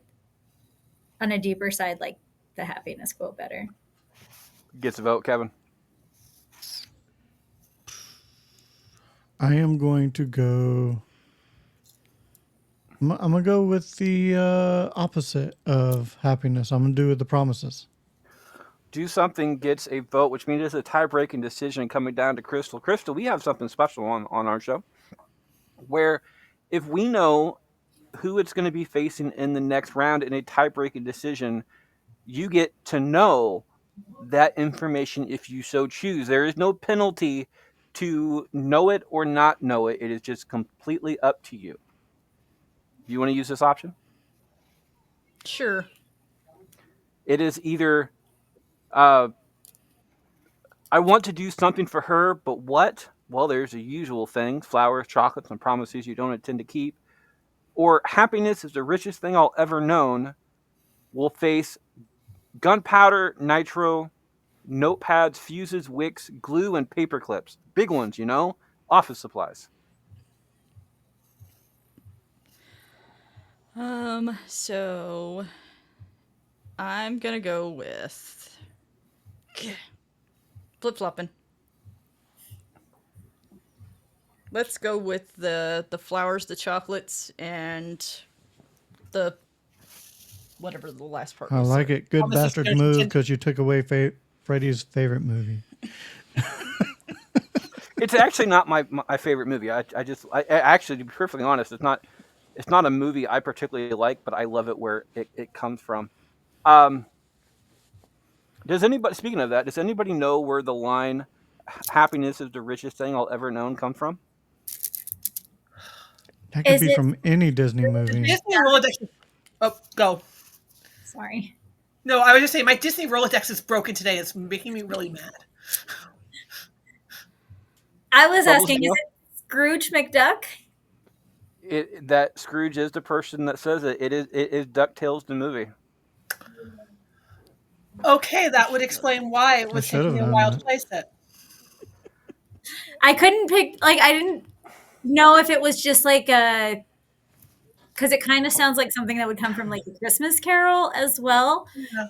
on a deeper side like the happiness quote better. Gets a vote, Kevin. I am going to go. I'm gonna go with the opposite of happiness. I'm gonna do with the promises. Do something gets a vote, which means it's a tie-breaking decision coming down to Crystal. Crystal, we have something special on our show where if we know who it's going to be facing in the next round in a tie-breaking decision, you get to know that information if you so choose. There is no penalty to know it or not know it. It is just completely up to you. Do you want to use this option? Sure. It is either uh, I want to do something for her, but what? Well, there's the usual things: flowers, chocolates, and promises you don't intend to keep. Or happiness is the richest thing I'll ever known. We'll face gunpowder, nitro, notepads, fuses, wicks, glue, and paper clips. Big ones, office supplies. So I'm gonna go with flip flopping. Let's go with the flowers, the chocolates, and the whatever the last part I was. like it. Good Promises bastard don't move intend- because you took away Freddie's favorite movie. It's actually not my favorite movie. I actually, to be perfectly honest, it's not a movie I particularly like, but I love it where it comes from. Um, does anybody, speaking of that, does anybody know where the line "happiness is the richest thing I'll ever known" come from? That could Is be it? from any Disney The movie. Disney Rolodex. Oh, go. Sorry, No, I was just saying my Disney Rolodex is broken today. It's making me really mad. I was Bubbles, asking. Is it Scrooge McDuck? that Scrooge is the person that says it. It is DuckTales the movie. Okay, that would explain why it I was should taking have me a known while to that. place it. I couldn't pick. Like I didn't know if it was just like a because it kind of sounds like something that would come from like a Christmas Carol as well. Yeah.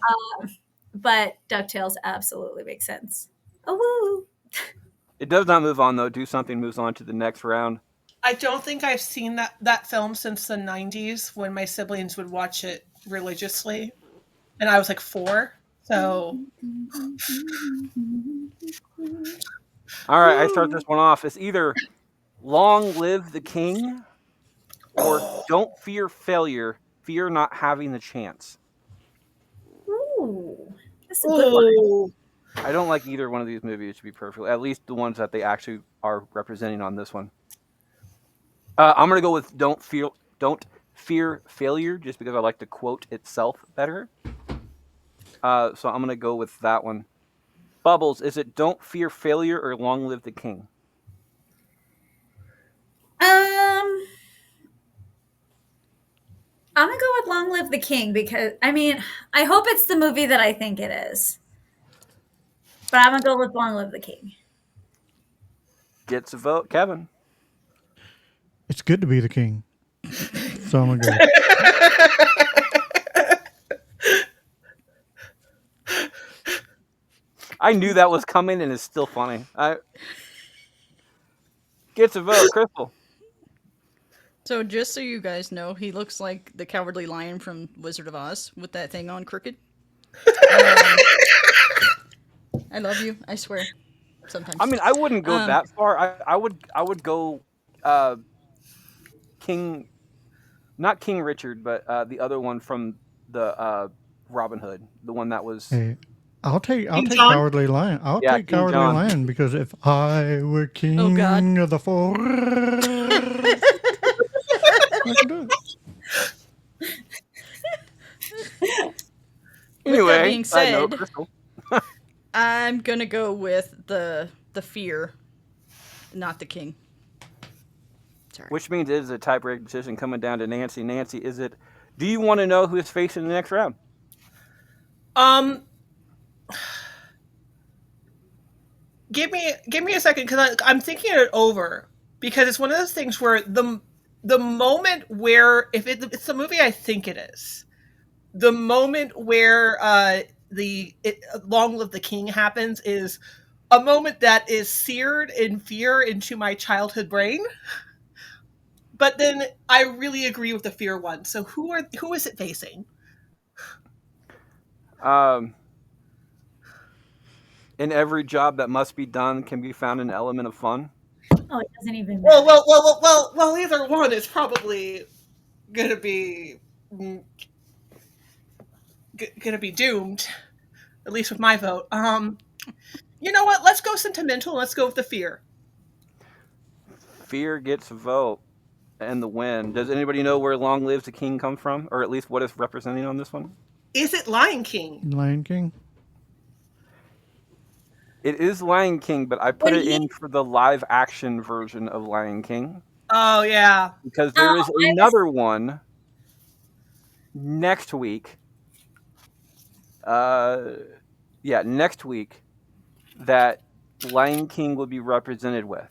But Ducktales absolutely makes sense. Oh woo! It does not move on though. Do something moves on to the next round. I don't think I've seen that film since the 90s when my siblings would watch it religiously. And I was like 4. So, All right, I start this one off. It's either "Long live the king" or "Don't fear failure, fear not having the chance." Ooh, that's a good one. oh, I don't like either one of these movies, to be perfectly. At least the ones that they actually are representing on this one. I'm gonna go with "Don't fear failure" just because I like the quote itself better. So I'm gonna go with that one. Bubbles, is it "Don't fear failure" or "Long live the king"? Um, I'm gonna go with Long Live the King because I mean I hope it's the movie that I think it is, but I'm gonna go with Long Live the King. Gets a vote, Kevin. It's good to be the king. So I'm gonna go. I knew that was coming, and it's still funny. Gets a vote, Crystal. So just so you guys know, he looks like the Cowardly Lion from Wizard of Oz with that thing on crooked. I love you. I swear. Sometimes. I mean, I wouldn't go Um, that far. I would go King not King Richard, but the other one from the Robin Hood, the one that was Hey, I'll King take John? Cowardly Lion. I'll yeah take King Cowardly John. Lion because if I were Oh, God. king of the forest, I can do it. With that Anyway, being I know said, Crystal. I'm gonna go with the fear, not the king. Sorry. Which means it is a tiebreak decision coming down to Nancy. Nancy, is it? Do you want to know who is facing the next round? Um, give me a second because I'm thinking it over because it's one of those things where the moment where if it's the movie I think it is, the moment where Long Live the King happens is a moment that is seared in fear into my childhood brain. But then I really agree with the fear one. So who is it facing? Um, in every job that must be done can be found an element of fun. Oh, it doesn't even matter. Well. Either one is probably gonna be gonna be doomed. At least with my vote. You know what? Let's go sentimental. Let's go with the fear. Fear gets a vote and the win. Does anybody know where Long Lives the King comes from, or at least what it's representing on this one? Is it Lion King? Lion King. It is Lion King, but I put it in for the live action version of Lion King Oh yeah. because Oh, there is I was another one next week. Next week that Lion King will be represented with.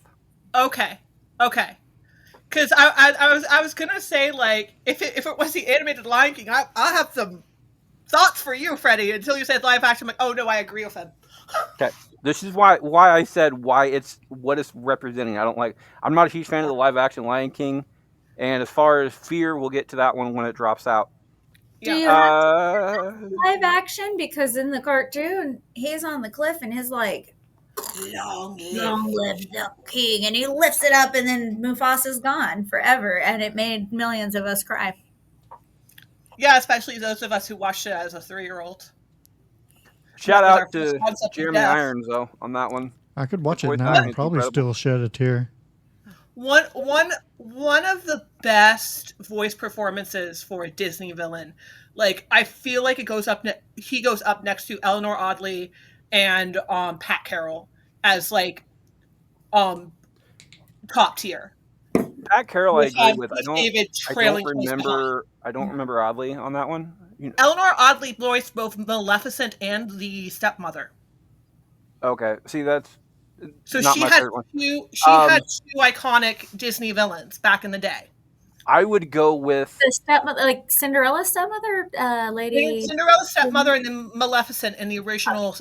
Okay. Because I was gonna say like if it was the animated Lion King, I have some thoughts for you, Freddie. Until you said live action, I'm like, oh no, I agree with him. Okay, this is why I said why it's what it's representing. I'm not a huge fan of the live action Lion King, and as far as fear, we'll get to that one when it drops out. Do Yeah. you have live action? Because in the cartoon, he's on the cliff and he's like, Long "Long live the king," and he lifts it up, and then Mufasa's gone forever, and it made millions of us cry. Yeah, especially those of us who watched it as a 3-year-old. Shout That was our out first to concept of Jeremy death. Irons though on that one. I could watch His it voice now acting and is probably incredible. still shed a tear. One of the best voice performances for a Disney villain. Like I feel like he goes up next to Eleanor Audley and Pat Carroll as like um top tier. Pat Carroll, I With agree with. Keith David trailing close behind. I don't remember Oddly on that one. Eleanor Audley voiced both Maleficent and the stepmother. Okay, see that's So not she my had favorite one. she had two iconic Disney villains back in the day. I would go with The stepmother, like Cinderella's stepmother, Lady Cinderella's stepmother and then Maleficent in the original.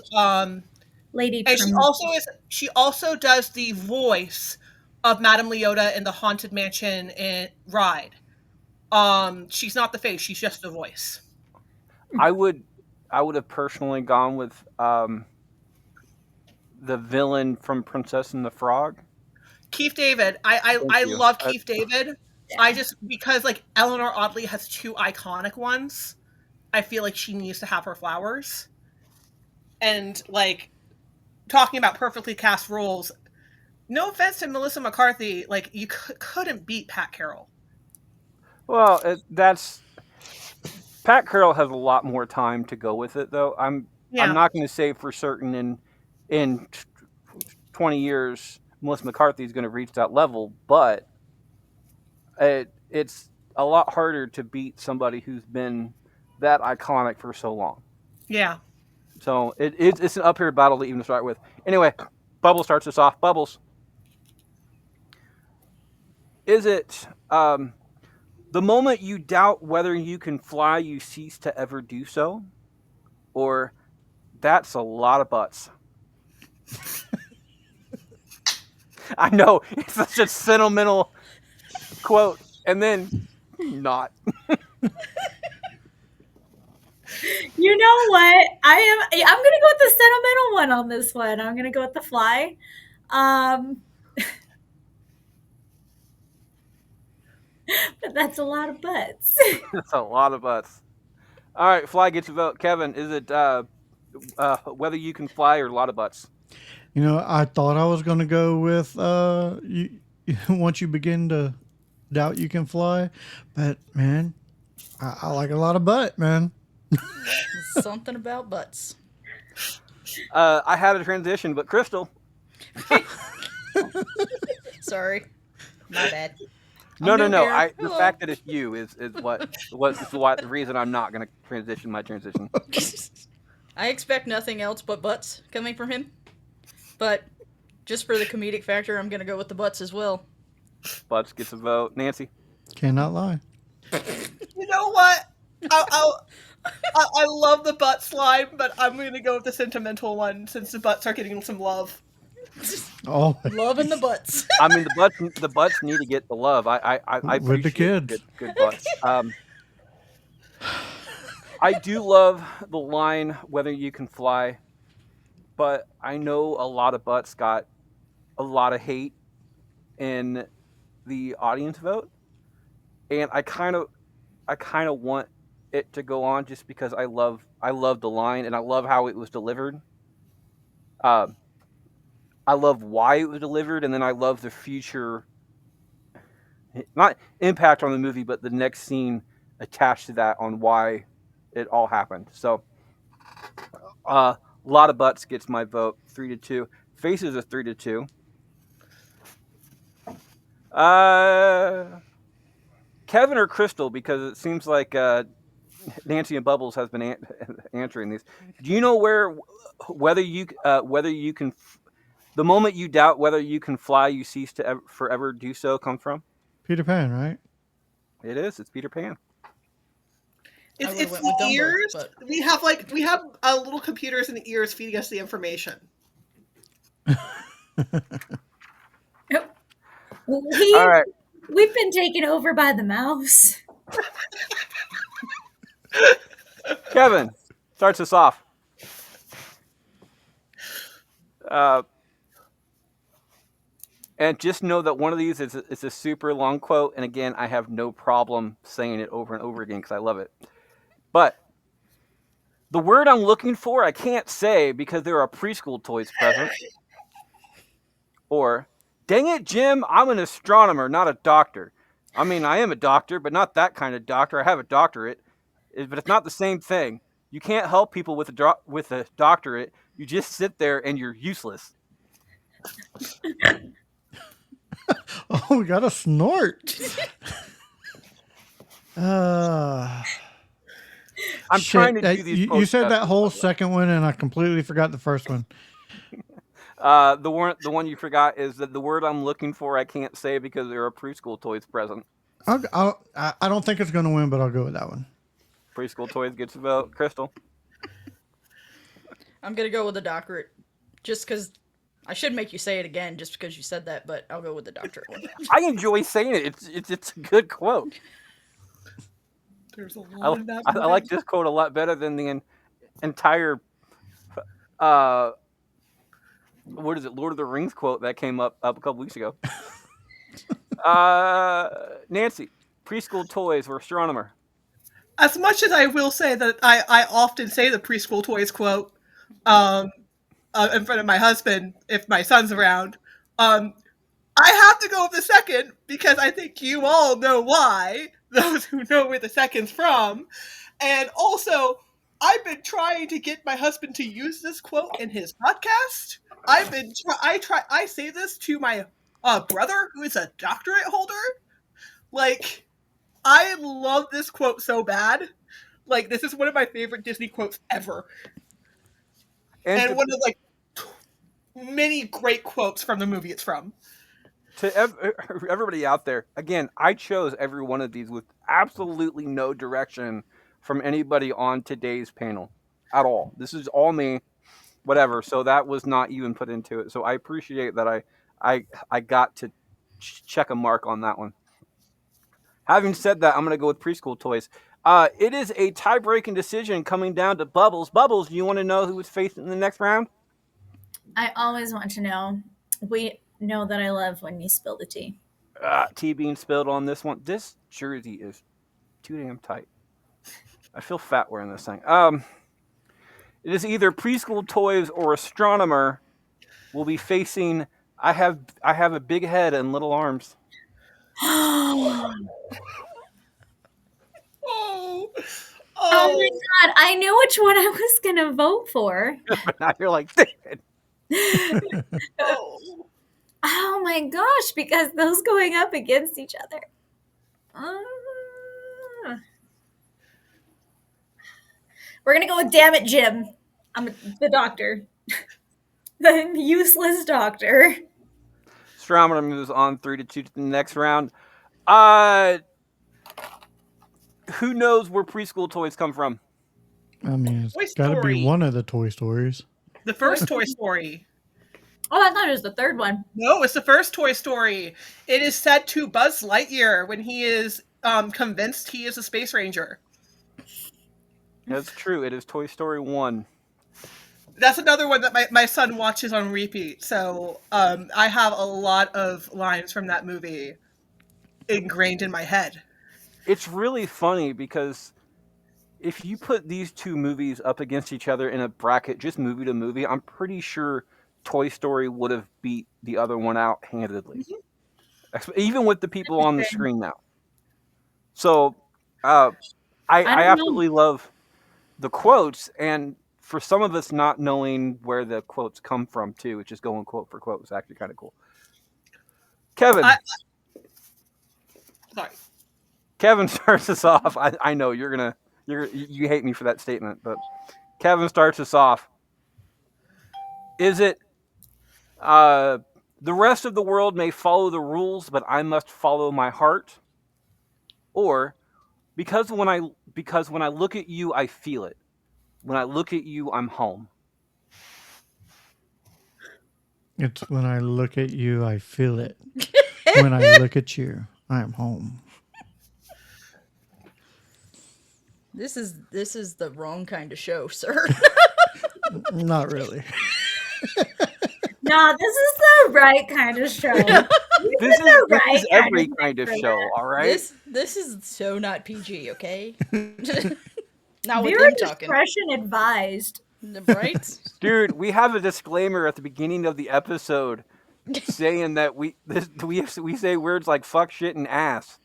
Lady And Prim. she also does the voice of Madame Leota in the Haunted Mansion in Ride. She's not the face; she's just the voice. I would have personally gone with the villain from Princess and the Frog. Keith David, Thank I you. love Keith David. I just because like Eleanor Audley has two iconic ones. I feel like she needs to have her flowers. And like talking about perfectly cast roles, no offense to Melissa McCarthy, like you couldn't beat Pat Carroll. Well, that's Pat Carroll has a lot more time to go with it, though. I'm Yeah, not going to say for certain in 20 years Melissa McCarthy is going to reach that level, but it's a lot harder to beat somebody who's been that iconic for so long. yeah. So it's an uphill battle to even start with. Anyway, Bubbles starts us off. Bubbles, is it the moment you doubt whether you can fly, you cease to ever do so? Or that's a lot of butts? I know, it's such a sentimental quote, and then not. You know what? I'm gonna go with the sentimental one on this one. I'm gonna go with the fly. That's a lot of butts. That's a lot of butts. All right, Fly gets a vote. Kevin, is it whether you can fly or a lot of butts? You know, I thought I was going to go with once you begin to doubt you can fly, but man, I like a lot of butt, man. Something about butts. I had a transition, but Crystal. Sorry. My bad. No, I'm no, new no. here. The Hello. fact that it's you is what the reason I'm not going to transition my transition. I expect nothing else but butts coming from him. But just for the comedic factor, I'm gonna go with the butts as well. Butts gets a vote. Nancy. Cannot lie. You know what? I love the butt slime, but I'm going to go with the sentimental one since the butts are getting some love. Oh, Loving the butts. I mean, the butts need to get the love. I With the appreciate kids. good butts. I do love the line whether you can fly, but I know a lot of butts got a lot of hate in the audience vote, and I kind of want it to go on just because I love the line and I love how it was delivered. Um, I love why it was delivered, and then I love the future, not impact on the movie, but the next scene attached to that on why it all happened. So, a lot of butts gets my vote, 3-2. Faces is 3-2. Uh, Kevin or Crystal, because it seems like Nancy and Bubbles has been answering these. Do you know whether you can the moment you doubt whether you can fly, you cease to forever do so come from? Peter Pan, right? It is. It's Peter Pan. I It's, would've it's went the with Dumbo, ears. but- We have little computers in the ears feeding us the information. All right. We've been taken over by the mouse. Kevin starts us off. And just know that one of these is a super long quote. And again, I have no problem saying it over and over again because I love it. But the word I'm looking for, I can't say because there are preschool toys present. Or, dang it, Jim, I'm an astronomer, not a doctor. I mean, I am a doctor, but not that kind of doctor. I have a doctorate, but it's not the same thing. You can't help people with a doctorate. You just sit there and you're useless. Oh, we got a snort. I'm Shit, trying to do these. you said that justice, whole by the way. second one, and I completely forgot the first one. The one you forgot is that the word I'm looking for I can't say because there are preschool toys present. I don't think it's going to win, but I'll go with that one. Preschool toys gets a vote. Crystal. I'm gonna go with the doctorate. Just because I should make you say it again just because you said that, but I'll go with the doctorate one. I enjoy saying it. It's a good quote. There's a I, lot of that. I like this quote a lot better than the entire uh what is it, Lord of the Rings quote that came up a couple weeks ago. Nancy, preschool toys or astronomer? As much as I will say that I often say the preschool toys quote um, in front of my husband if my son's around, I have to go with the second because I think you all know why, those who know where the second's from. And also, I've been trying to get my husband to use this quote in his podcast. I say this to my brother who is a doctorate holder. Like, I love this quote so bad. Like, this is one of my favorite Disney quotes ever. And one of, like, many great quotes from the movie it's from. To everybody out there, again, I chose every one of these with absolutely no direction from anybody on today's panel at all. This is all me, whatever. So that was not even put into it. So I appreciate that I got to check a mark on that one. Having said that, I'm going to go with preschool toys. It is a tie-breaking decision coming down to Bubbles. Bubbles, do you want to know who is facing in the next round? I always want to know. We know that I love when you spill the tea. tea being spilled on this one. This jersey is too damn tight. I feel fat wearing this thing. It is either preschool toys or astronomer will be facing. I have a big head and little arms. Oh, Oh my oh, god, I knew which one I was gonna vote for. But now you're like, David. oh. Oh my gosh, because those going up against each other. Uh, we're gonna go with damn it, Jim. I'm the doctor. The useless doctor. Astronomer moves on 3-2 to the next round. Uh, who knows where preschool toys come from? I mean, Toy it's got to be Story. one of the Toy Stories. The first Toy Story. Oh, I thought it was the third one. No, it's the first Toy Story. It is set to Buzz Lightyear when he is convinced he is a space ranger. That's true. It is Toy Story 1. That's another one that my son watches on repeat. So I have a lot of lines from that movie ingrained in my head. It's really funny because if you put these two movies up against each other in a bracket, just movie to movie, I'm pretty sure Toy Story would have beat the other one out handedly. Even with the people on the screen now. So I don't know. absolutely love the quotes, and for some of us not knowing where the quotes come from too, which is going quote for quote was actually kind of cool. Kevin. Sorry. Kevin starts us off. I know you hate me for that statement, but Kevin starts us off. Is it the rest of the world may follow the rules, but I must follow my heart? Or because when I look at you, I feel it. When I look at you, I'm home. It's when I look at you, I feel it. When I look at you, I'm home. This is the wrong kind of show, sir. Not really. No, this is the right kind of show. This right is kind every of kind of for show, that. all right? This is so not PG, okay? Not with Viewer them talking, discretion advised. right? Dude, we have a disclaimer at the beginning of the episode saying that we say words like fuck, shit, and ass.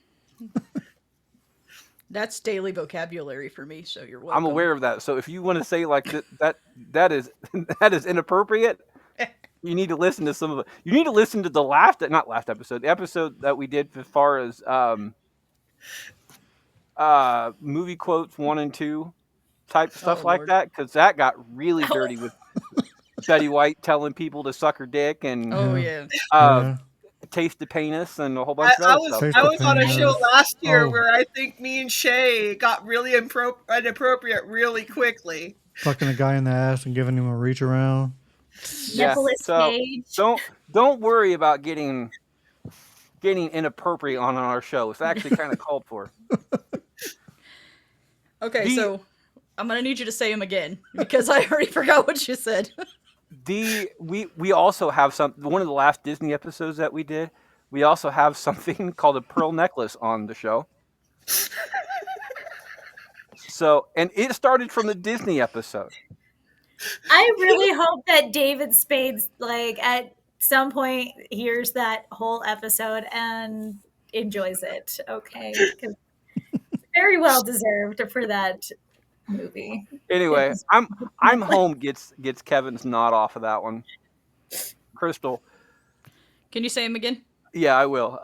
That's daily vocabulary for me, so you're welcome. I'm aware of that. So if you want to say like that is that is inappropriate, you need to listen to some of it. You need to listen to the the episode that we did as far as movie quotes 1 and 2 type stuff like Lord. that, because that got really dirty with Betty White telling people to suck her dick and Oh yeah. Yeah. taste the penis and a whole bunch of I other was stuff. I was on a Taste the show penis. last year Oh. where I think me and Shay got really inappropriate really quickly. Fucking a guy in the ass and giving him a reach around. Yeah, Nipple so cage. don't worry about getting inappropriate on our show. It's actually kind of called for. Okay, so I'm gonna need you to say them again because I already forgot what you said. We also have one of the last Disney episodes that we did. We also have something called a pearl necklace on the show. So, and it started from the Disney episode. I really hope that David Spades, like, at some point hears that whole episode and enjoys it. Okay, because it's very well deserved for that movie. Anyway, I'm home gets Kevin's nod off of that one. Crystal. Can you say them again? Yeah, I will.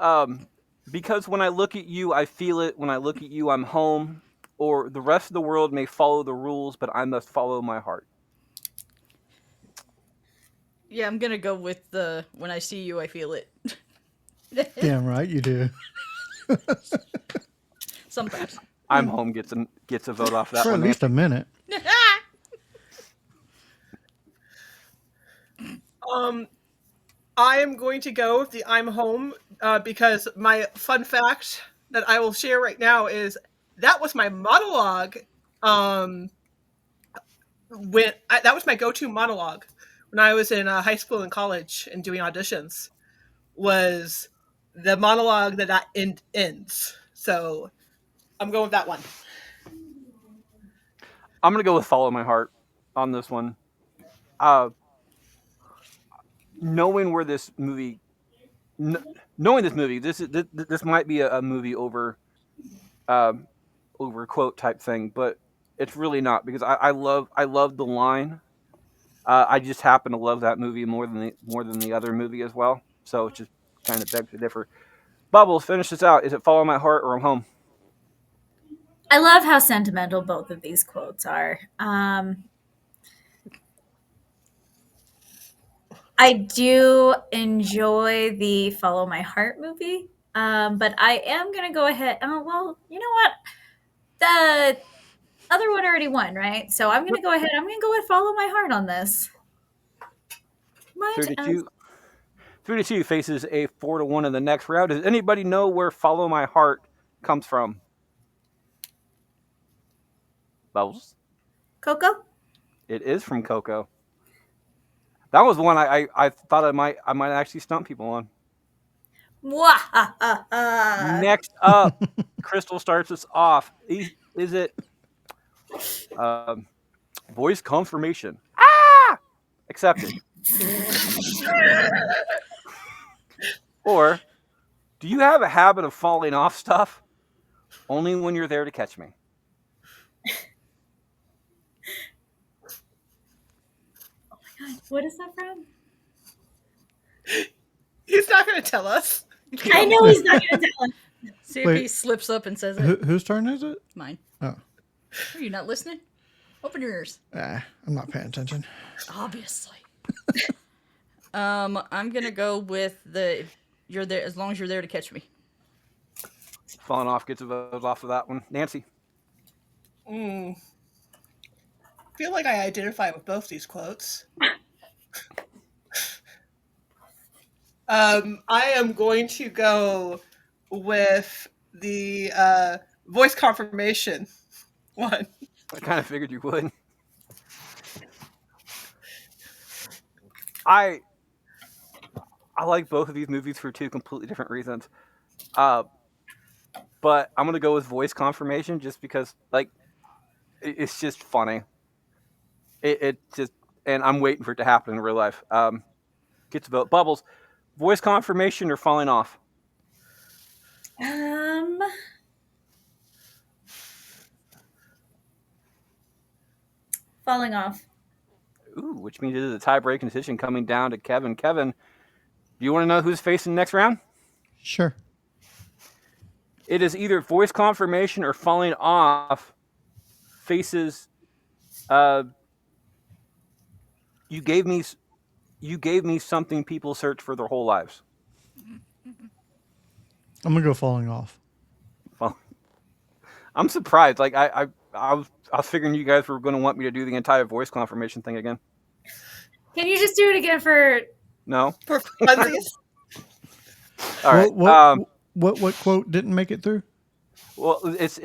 Because when I look at you, I feel it. When I look at you, I'm home. Or the rest of the world may follow the rules, but I must follow my heart. Yeah, I'm gonna go with the when I see you, I feel it. Damn right you do. Sometimes. I'm home gets a vote off that For at one. least a minute. I am going to go with the I'm home because my fun fact that I will share right now is that was my monologue. That was my go-to monologue when I was in high school and college and doing auditions. Was the monologue that ends. So I'm going with that one. I'm gonna go with "Follow My Heart" on this one. Uh, knowing where this movie, kn- knowing this movie, this might be a movie um, over quote type thing, but it's really not because I love the line. I just happen to love that movie more than the other movie as well. So it just kind of begs to differ. Bubbles, finish this out. Is it "Follow My Heart" or "I'm Home"? I love how sentimental both of these quotes are. I do enjoy the Follow My Heart movie, but I am going to go ahead. Oh, well, you know what? The other one already won, right? So I'm going to go ahead. I'm going to go with Follow My Heart on this. Might as 32, 3-2 faces a 4-1 in the next round. Does anybody know where "Follow My Heart" comes from? Bubbles. Coco. It is from Coco. That was one I thought I might actually stump people on. Mwahaha. Next up, Crystal starts us off. Is it um, voice confirmation? Ah, accepted. Or do you have a habit of falling off stuff only when you're there to catch me? What is that from? He's not going to tell us. I know he's not going to tell us. See if he Wait. slips up and says it. Whose turn is it? Mine. Oh, Are you not listening? Open your ears. I'm not paying attention. Obviously. I'm gonna go with the you're there as long as you're there to catch me. Falling off gets a vote off of that one. Nancy. I feel like I identify with both these quotes. I am going to go with the voice confirmation one. I kind of figured you would. I like both of these movies for two completely different reasons. Uh, but I'm gonna go with voice confirmation just because like it's just funny. It just and I'm waiting for it to happen in real life. Gets a vote. Bubbles, voice confirmation or falling off? Um, falling off. Ooh, which means it is a tie-breaking decision coming down to Kevin. Kevin, do you want to know who's facing the next round? Sure. It is either voice confirmation or falling off. Faces. You gave me something people search for their whole lives. I'm gonna go falling off. Well, I'm surprised. Like I was figuring you guys were going to want me to do the entire voice confirmation thing again. Can you just do it again for? No. For funsies. All right. What quote didn't make it through? Well, it's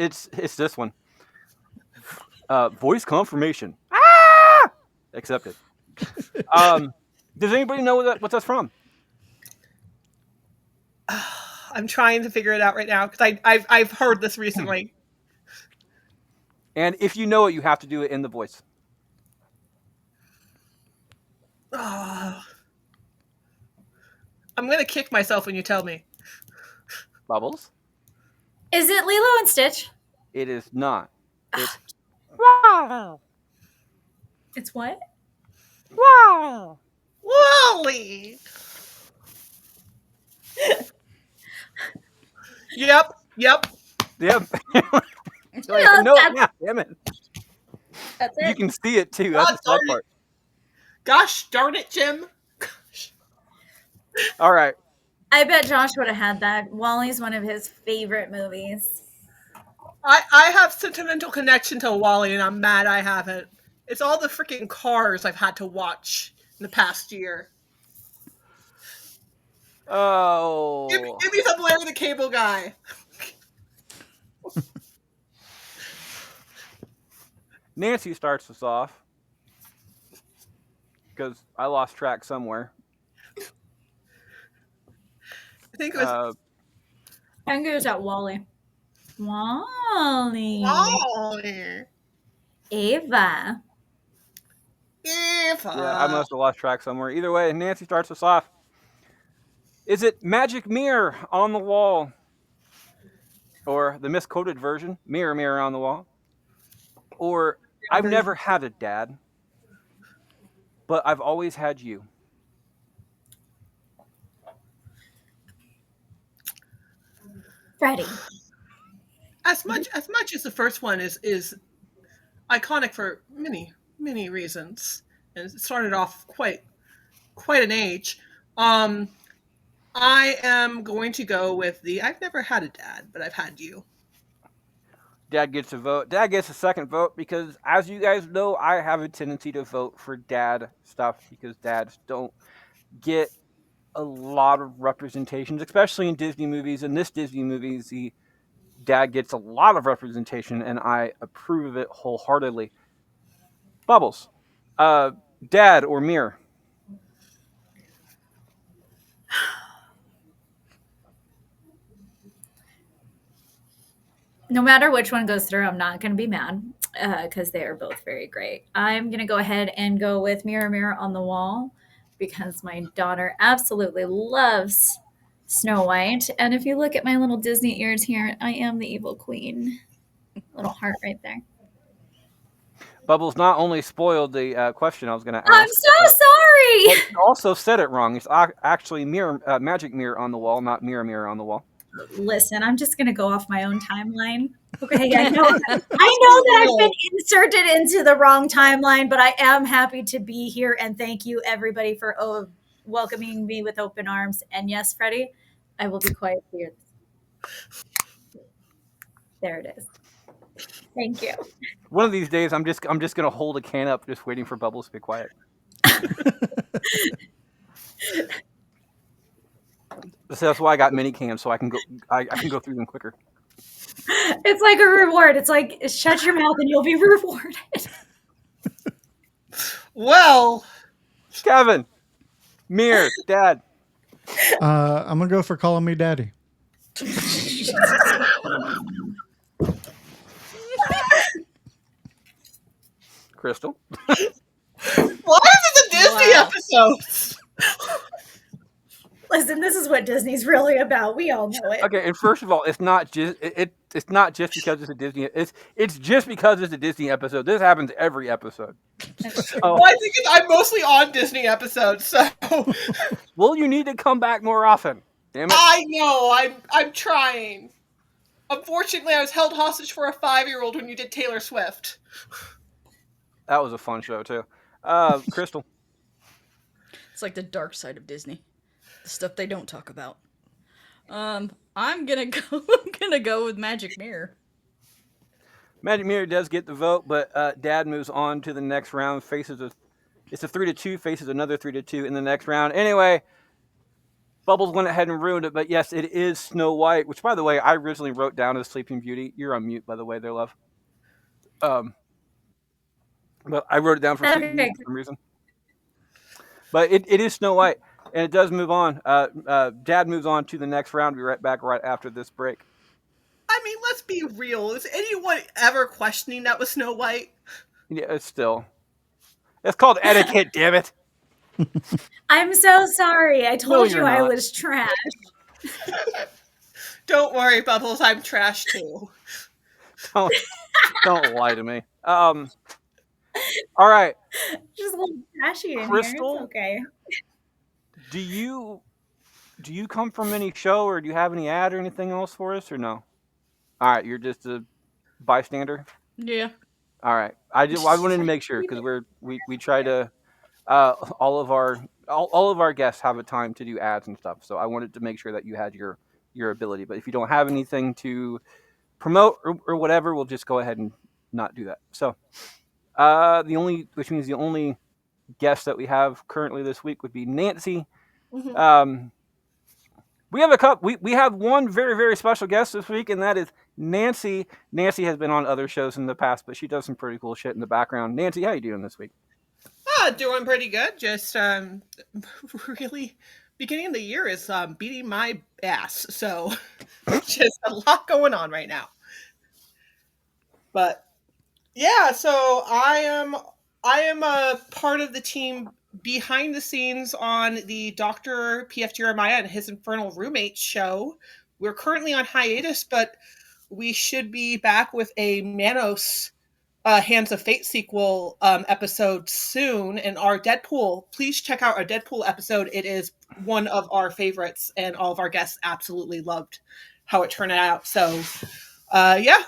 this one. Voice confirmation. Ah! Accepted. Does anybody know what that's from? I'm trying to figure it out right now because I've heard this recently. And if you know it, you have to do it in the voice. Oh. I'm gonna kick myself when you tell me. Bubbles? Is it Lilo and Stitch? It is not. It's It's what? Wally. Yep. Yep. Like, No, no, that's- yeah, damn it. That's You it. can see it too. That's God the sad darn it. part. Gosh darn it, Jim. Gosh. All right. I bet Josh would have had that. Wally's one of his favorite movies. I have sentimental connection to Wally, and I'm mad I haven't. It's all the freaking Cars I've had to watch in the past year. Oh. Give me some Larry the Cable Guy. Nancy starts us off because I lost track somewhere. I think it was Uh, I think it was at Wally. Wally. Wally. Ava. yeah, I must have lost track somewhere. Either way, Nancy starts us off. Is it magic mirror on the wall? Or the misquoted version, mirror, mirror on the wall? Or I've never had a dad, but I've always had you. Freddie. As much as the first one is iconic for many reasons, and it started off quite an age. I am going to go with the I've never had a dad, but I've had you. Dad gets a vote. Dad gets a second vote because, as you guys know, I have a tendency to vote for dad stuff because dads don't get a lot of representations, especially in Disney movies. In this Disney movie, the dad gets a lot of representation, and I approve of it wholeheartedly. Bubbles, uh, dad or mirror? No matter which one goes through, I'm not going to be mad because they are both very great. I'm going to go ahead and go with Mirror, Mirror on the Wall because my daughter absolutely loves Snow White. And if you look at my little Disney ears here, I am the evil queen. Little heart right there. Bubbles not only spoiled the question I was going to ask. I'm so sorry. But you also said it wrong. It's actually mirror, magic mirror on the wall, not mirror, mirror on the wall. Listen, I'm just going to go off my own timeline. Okay, I know that I've been inserted into the wrong timeline, but I am happy to be here, and thank you everybody for welcoming me with open arms. And yes, Freddie, I will be quiet here. There it is. Thank you. One of these days, I'm just gonna hold a can up, just waiting for Bubbles to be quiet. So that's why I got mini cans, so I can go through them quicker. It's like a reward. It's like shut your mouth and you'll be rewarded. Well, Kevin, mirror, dad. I'm gonna go for calling me daddy. Crystal. why is it a Disney episode? Listen, this is what Disney's really about. We all know it. Okay, and first of all, it's not just it's not just because it's a Disney. It's just because it's a Disney episode. This happens every episode. Well, I think I'm mostly on Disney episodes, so. Well, you need to come back more often. Damn it! I know. I'm trying. Unfortunately, I was held hostage for a 5-year-old when you did Taylor Swift. That was a fun show too. Crystal. It's like the dark side of Disney. The stuff they don't talk about. I'm gonna go with Magic Mirror. Magic Mirror does get the vote, but Dad moves on to the next round. It's a 3-2, faces another 3-2 in the next round. Anyway, Bubbles went ahead and ruined it, but yes, it is Snow White, which, by the way, I originally wrote down as Sleeping Beauty. You're on mute, by the way, there, love. But I wrote it down for Sleeping Beauty for some reason. But it is Snow White, and it does move on. Dad moves on to the next round. We'll be right back right after this break. I mean, let's be real. Is anyone ever questioning that was Snow White? Yeah, it's called etiquette, damn it. I'm so sorry. I told you I was trash. Don't worry, Bubbles. I'm trash too. Don't lie to me. All right. Just a little trashy in Crystal, here. It's okay. Do you come from any show, or do you have any ad or anything else for us, or no? All right, you're just a bystander. Yeah. All right. I wanted to make sure because we try to all of our guests have a time to do ads and stuff. So I wanted to make sure that you had your ability. But if you don't have anything to promote or whatever, we'll just go ahead and not do that. So which means the only guest that we have currently this week would be Nancy. Mm-hmm. We have one very, very special guest this week, and that is Nancy. Nancy has been on other shows in the past, but she does some pretty cool shit in the background. Nancy, how you doing this week? Doing pretty good. Just really, beginning of the year is beating my ass. So just a lot going on right now. But yeah, so I am a part of the team behind the scenes on the Dr. P.F. Jeremiah and his Infernal Roommates show. We're currently on hiatus, but we should be back with a Manos Hands of Fate sequel episode soon. And our Deadpool, please check out our Deadpool episode. It is one of our favorites, and all of our guests absolutely loved how it turned out. So, yeah,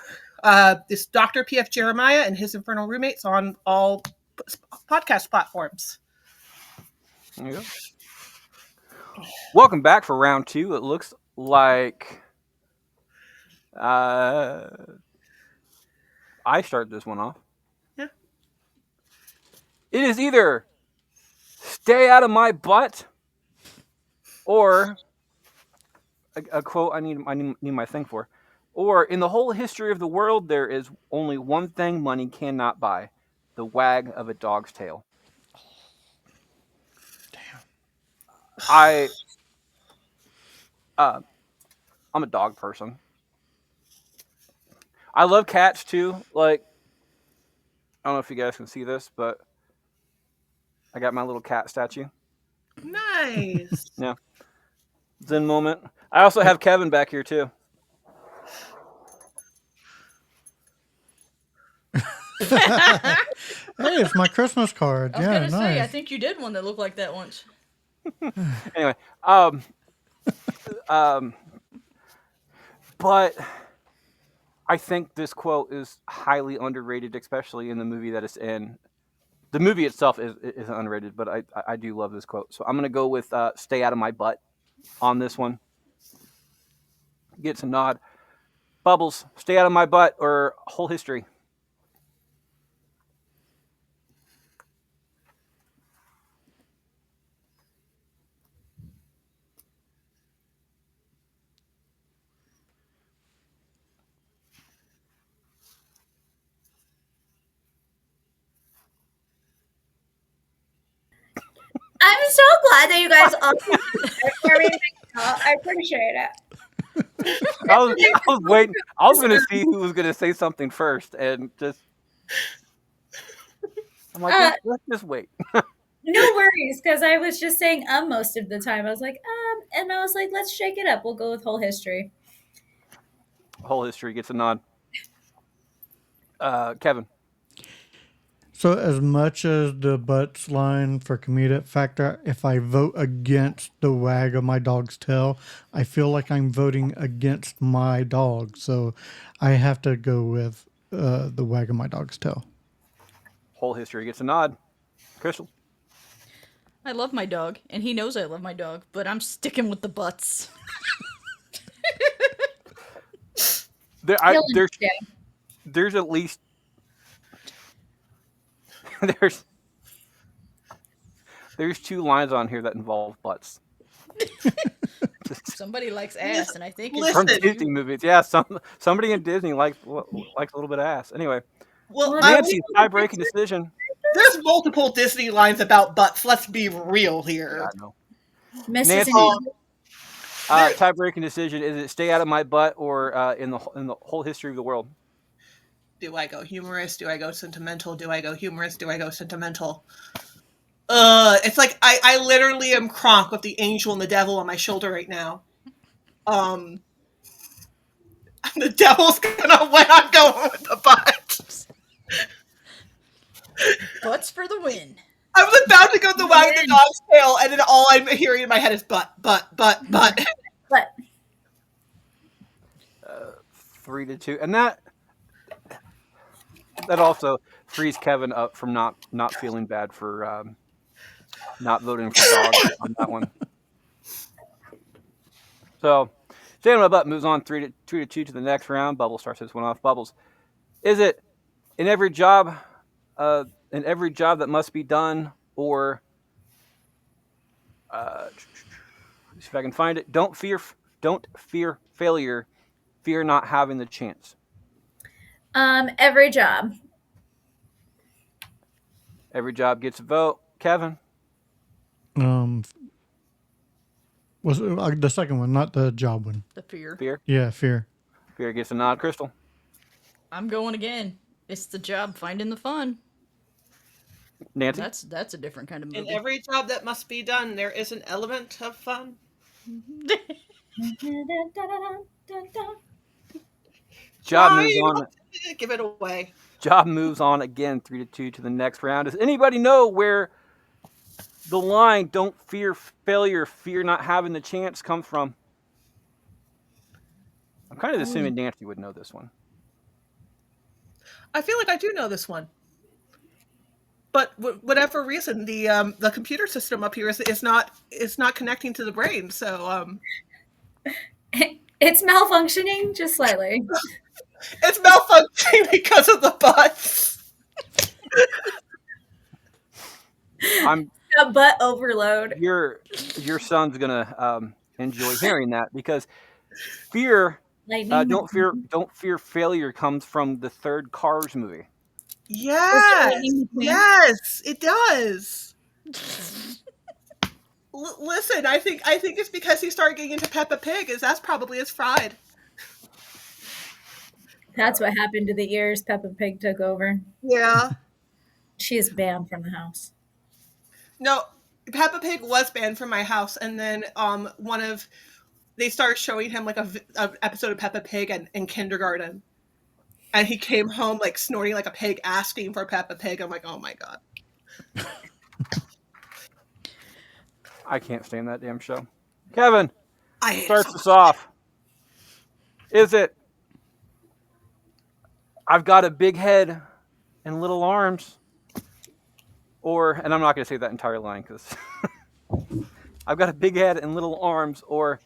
this Dr. P.F. Jeremiah and his Infernal Roommates on all podcast platforms. There you go. Welcome back for round two. It looks like I start this one off. Yeah. It is either stay out of my butt or a quote I need my thing for. Or in the whole history of the world, there is only one thing money cannot buy: the wag of a dog's tail. Damn. I'm a dog person. I love cats too. Like, I don't know if you guys can see this, but I got my little cat statue. Nice. Yeah. Zen moment. I also have Kevin back here too. Hey, it's my Christmas card. I was Yeah, gonna say, I nice. think you did one that looked like that once. Anyway, but I think this quote is highly underrated, especially in the movie that it's in. The movie itself is underrated, but I do love this quote. So I'm going to go with stay out of my butt on this one. Gets a nod. Bubbles, stay out of my butt, or whole history. I'm so glad that you guys all for me. I appreciate it. I was waiting. I was going to see who was going to say something first, and just I'm like, let's just wait. No worries, because I was just saying most of the time. I was like, and I was like, let's shake it up. We'll go with whole history. Whole history gets a nod. Kevin. So, as much as the butts line for comedic factor, if I vote against the wag of my dog's tail, I feel like I'm voting against my dog. So, I have to go with the wag of my dog's tail. Whole history gets a nod. Crystal. I love my dog, and he knows I love my dog, but I'm sticking with the butts. There's at least there's two lines on here that involve butts. Somebody likes ass, and I think Listen. it's From Disney movies. Yeah, somebody in Disney likes a little bit of ass. Anyway, Well, Nancy's tie-breaking decision. there's multiple Disney lines about butts. Let's be real here. Yeah, I know. Mrs. Nancy, tie-breaking decision. Is it stay out of my butt or in the whole history of the world? Do I go humorous? Do I go sentimental? Do I go humorous? Do I go sentimental? It's like I literally am Kronk with the angel and the devil on my shoulder right now. The devil's gonna win. I'm going with the butt. butts for the win. I was about to go the wag of the dog's tail, and then all I'm hearing in my head is butt. But 3-2, and that also frees Kevin up from not feeling bad for not voting for dog on that one. So, stay on my butt moves on 3-2 to the next round. Bubbles starts this one off. Bubbles, is it in every job that must be done, or see if I can find it. Don't fear failure. Fear not having the chance. Every job. Every job gets a vote. Kevin. Was the second one, not the job one? The fear. Fear. Yeah, fear. Fear gets a nod. Crystal. I'm going again. It's the job finding the fun. Nancy. That's a different kind of In movie. every job that must be done, there is an element of fun. Job Why moves you on. have to give it away? Job moves on again, 3-2 to the next round. Does anybody know where the line "Don't fear failure, fear not having the chance" comes from? I'm kind of assuming Nancy would know this one. I feel like I do know this one, but whatever reason, the computer system up here is not connecting to the brain. So It's malfunctioning just slightly. it's malfunctioning because of the butts. I'm A butt overload. your son's gonna enjoy hearing that because fear, Lightning. don't fear failure comes from the third Cars movie. Yes, Lightning McQueen? yes, it does. Listen, I think it's because he started getting into Peppa Pig. That's probably his fried. That's what happened to the ears. Peppa Pig took over. Yeah. She is banned from the house. No, Peppa Pig was banned from my house, and then they started showing him like a episode of Peppa Pig in kindergarten, and he came home like snorting like a pig, asking for Peppa Pig. I'm like, oh my god. I can't stand that damn show. Kevin I hate it starts so us much. off. Is it "I've got a big head and little arms"? Or, and I'm not going to say that entire line because "I've got a big head and little arms," or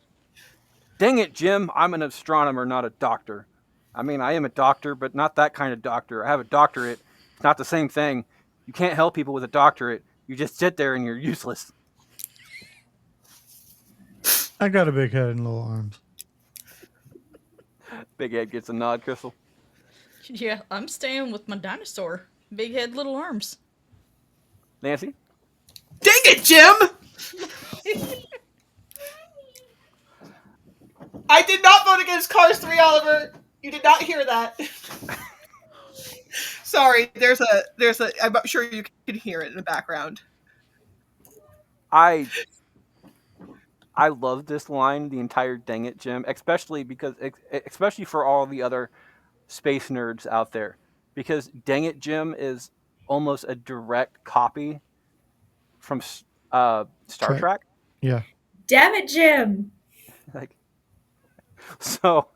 "Dang it, Jim, I'm an astronomer, not a doctor. I mean, I am a doctor, but not that kind of doctor. I have a doctorate. It's not the same thing. You can't help people with a doctorate. You just sit there and you're useless." I got a big head and little arms. Big Ed gets a nod, Crystal. Yeah, I'm staying with my dinosaur. Big head, little arms. Nancy? Dang it, Jim! I did not vote against Cars 3, Oliver. You did not hear that. Sorry, there's a. I'm sure you can hear it in the background. I love this line, the entire "Dang it, Jim," especially for all the other space nerds out there, because "Dang it, Jim" is almost a direct copy from Star Trek. Yeah. Damn it, Jim. Like, so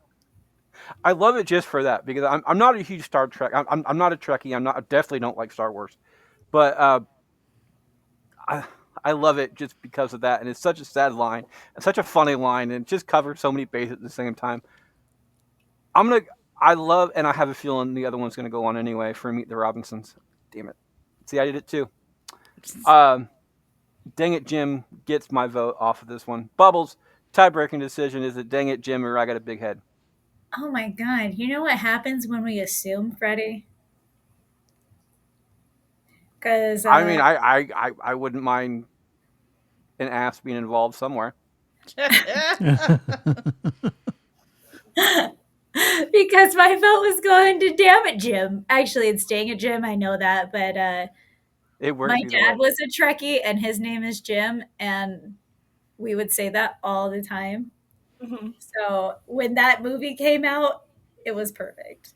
I love it just for that, because I'm not a huge Star Trek. I'm not a Trekkie. I definitely don't like Star Wars, but I love it just because of that, and it's such a sad line and such a funny line, and it just covers so many bases at the same time. I love, and I have a feeling the other one's gonna go on anyway for Meet the Robinsons. Damn it! See, I did it too. Dang it, Jim gets my vote off of this one. Bubbles, tie-breaking decision. Is it "Dang it, Jim" or "I got a big head"? Oh my god. You know what happens when we assume, Freddie? Because I mean, I wouldn't mind an ass being involved somewhere. because my vote was going to Damn it, Jim. Actually, it's Dang it, Jim. I know that, but It works my either way. dad was a Trekkie, and his name is Jim, and we would say that all the time. Mm-hmm. So when that movie came out, it was perfect.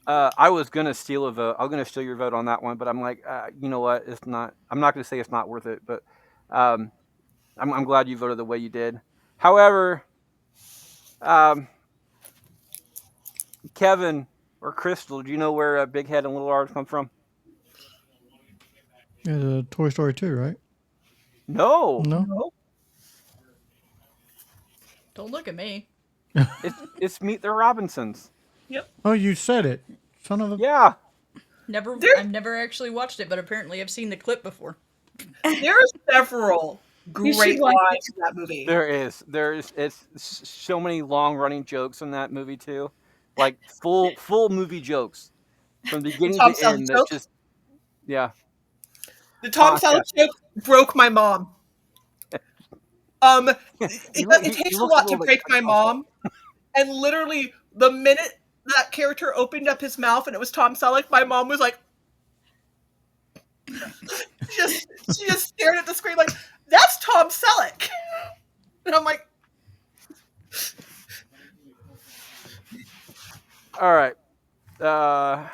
I was gonna steal a vote. I'm gonna steal your vote on that one, but I'm like, you know what? It's not. I'm not gonna say it's not worth it, but I'm glad you voted the way you did. However, Kevin or Crystal, do you know where Big Head and Little Arms come from? Yeah, Toy Story 2, right? No, No? Don't look at me. it's Meet the Robinsons. Oh, you said it. Son of a... Yeah, I've never actually watched it, but apparently I've seen the clip before. There are several You should great watch lines in that movie. there is. It's so many long running jokes in that movie too, like full movie jokes from beginning Tom to end. Selleck That's joke? just yeah. The Tom Yeah. Selleck joke broke my mom. It He takes a looks a lot to little like break my mom, and literally the minute that character opened up his mouth and it was Tom Selleck, my mom was like, she just stared at the screen like, "That's Tom Selleck," and I'm like, All right. That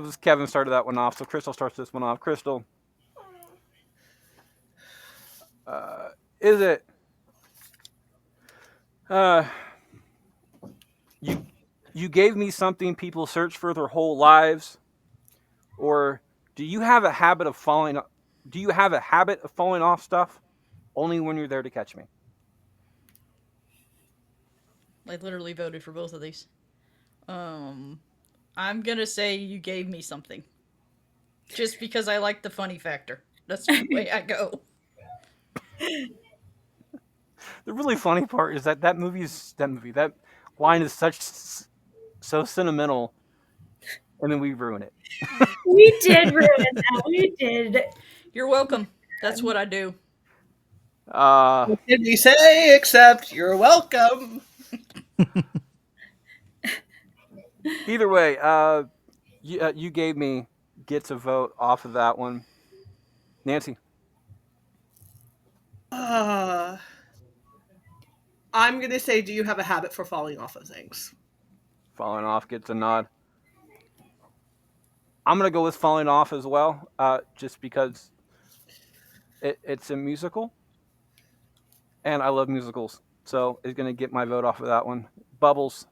was Kevin started that one off, so Crystal starts this one off. Crystal, is it uh, you? You gave me something people search for their whole lives, or do you have a habit of falling? Do you have a habit of falling off stuff only when you're there to catch me? I literally voted for both of these. I'm gonna say you gave me something. Just because I like the funny factor. That's the way I go. The really funny part is that that line is so sentimental, and then we ruin it. We did ruin that. We did. You're welcome. That's what I do. "What did we say except you're welcome?" Either way, you gave me gets a vote off of that one. Nancy, Uh, I'm gonna say, do you have a habit for falling off of things? falling off gets a nod. I'm gonna go with falling off as well, just because it's a musical, and I love musicals, so it's gonna get my vote off of that one. Bubbles,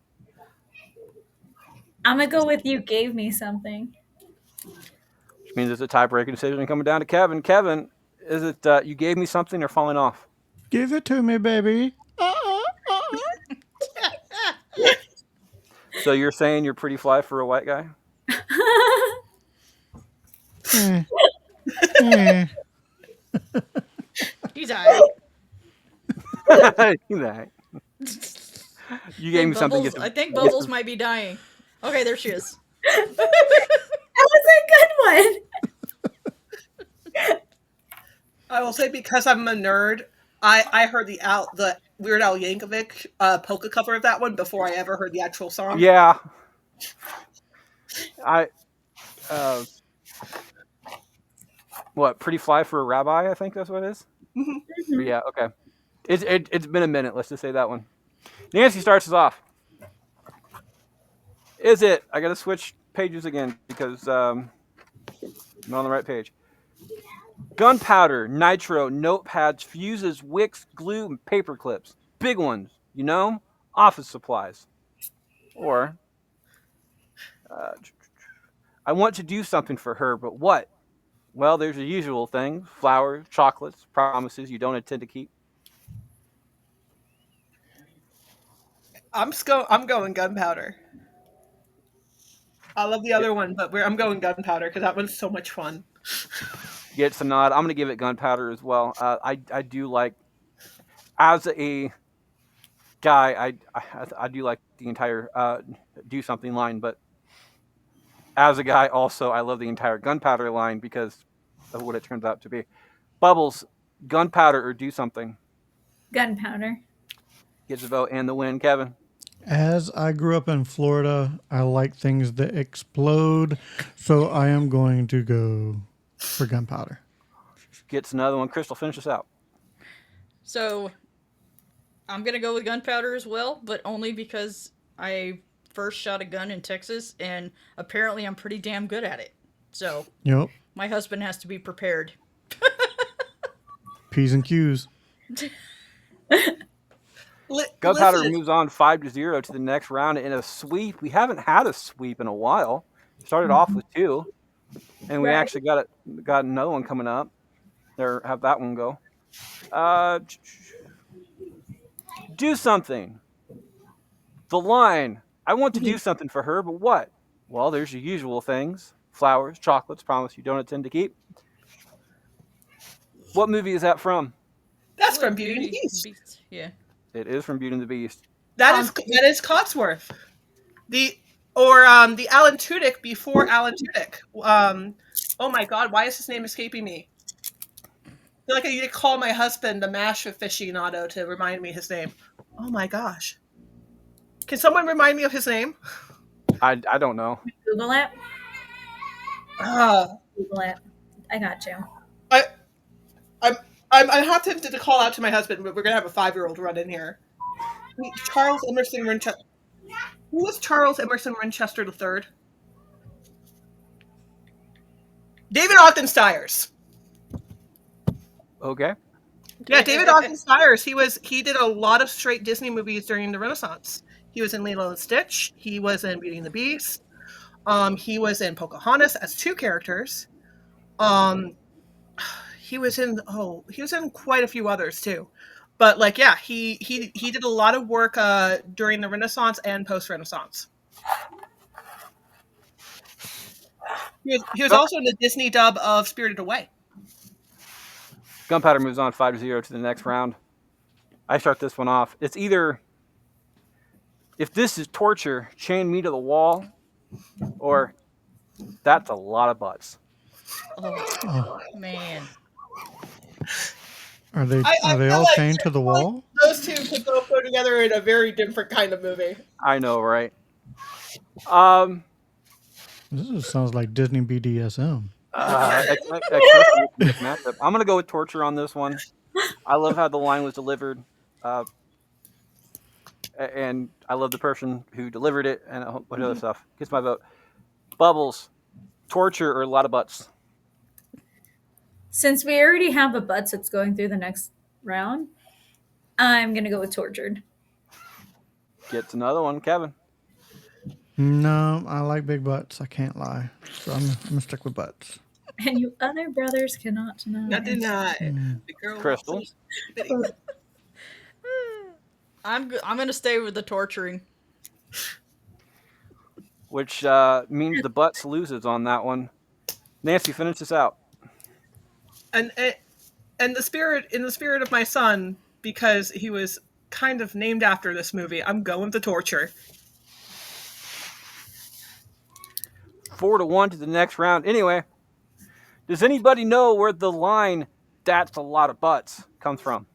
I'm gonna go with you gave me something. which means it's a tie-breaking decision coming down to Kevin. Kevin, is it you gave me something or falling off? Give it to me, baby. So you're saying you're pretty fly for a white guy? Eh, eh. He's alright. You gave me something. Bubbles, I think Bubbles might be dying. Okay, there she is. That was a good one. I will say, because I'm a nerd, I heard the Weird Al Yankovic polka cover of that one before I ever heard the actual song. Yeah. I what, pretty fly for a rabbi, I think that's what it is. Yeah, okay. It's been a minute, let's just say that one. Nancy starts us off. Is it? I gotta switch pages again because I'm on the right page. Gunpowder, nitro, notepads, fuses, wicks, glue, and paper clips. Big ones, you know? Office supplies. Or, I want to do something for her, but what? Well, there's the usual things: flowers, chocolates, promises you don't intend to keep. I'm going Gunpowder. I love the other one, but I'm going Gunpowder because that one's so much fun. Gets a nod. I'm going to give it Gunpowder as well. I do like, as a guy, I do like the entire Do Something line, but as a guy also, I love the entire Gunpowder line because of what it turns out to be. Bubbles, Gunpowder or Do Something? Gunpowder. Gets a vote and the win. Kevin? As I grew up in Florida, I like things that explode, so I am going to go for Gunpowder. Gets another one. Crystal, finish us out. So, I'm gonna go with Gunpowder as well, but only because I first shot a gun in Texas, and apparently I'm pretty damn good at it. So, Yep. my husband has to be prepared. P's and Q's. Gunpowder Listen, moves on 5-0 to the next round in a sweep. We haven't had a sweep in a while. Started off with 2, and we Right. actually got another one coming up. There, have that one go. Do something. The line. I want to do something for her, but what? Well, there's your usual things: flowers, chocolates, promise you don't intend to keep. What movie is that from? that's from Beauty and the Beast. Yeah. It is from Beauty and the Beast. That is Cotsworth. The Alan Tudyk before Alan Tudyk. Oh my God, why is his name escaping me? feel like I need to call my husband, the MASH aficionado, to remind me his name. Oh my gosh. Can someone remind me of his name? I don't know. Google it. Uh, Google it. I got you. I, I'm have to call out to my husband, but we're going to have a 5-year-old run in here. Charles Emerson Winchester. Who was Charles Emerson Winchester III? David Austin Stiers. Okay. Yeah, David Austin Stiers. He did a lot of straight Disney movies during the Renaissance. He was in Lilo and Stitch. He was in Beauty and the Beast. He was in Pocahontas as 2 characters. He was in quite a few others too. But like, yeah, he did a lot of work during the Renaissance and post-Renaissance. He was also in the Disney dub of Spirited Away. Gunpowder moves on 5-0 to the next round. I start this one off. It's either, if this is torture, chain me to the wall, or that's a lot of butts. Oh, man. Are they I are they feel all like- chained to the wall? Those two could both go together in a very different kind of movie. I know, right? This sounds like Disney BDSM. Matchup. I'm gonna go with torture on this one. I love how the line was delivered, and I love the person who delivered it, and a whole bunch of other stuff. Gets my vote. Bubbles, torture, or a lot of butts. Since we already have a butts that's going through the next round, I'm gonna go with tortured. Gets another one, Kevin. No, I like big butts. I can't lie. So I'm gonna stick with butts. And you other brothers cannot deny. Not denied. The girl Crystal. I'm gonna stay with the torturing. Which means the butts loses on that one. Nancy, finish this out. And in the spirit of my son, because he was kind of named after this movie, I'm going with the torture. 4-1 to the next round. Anyway, does anybody know where the line "that's a lot of butts" comes from?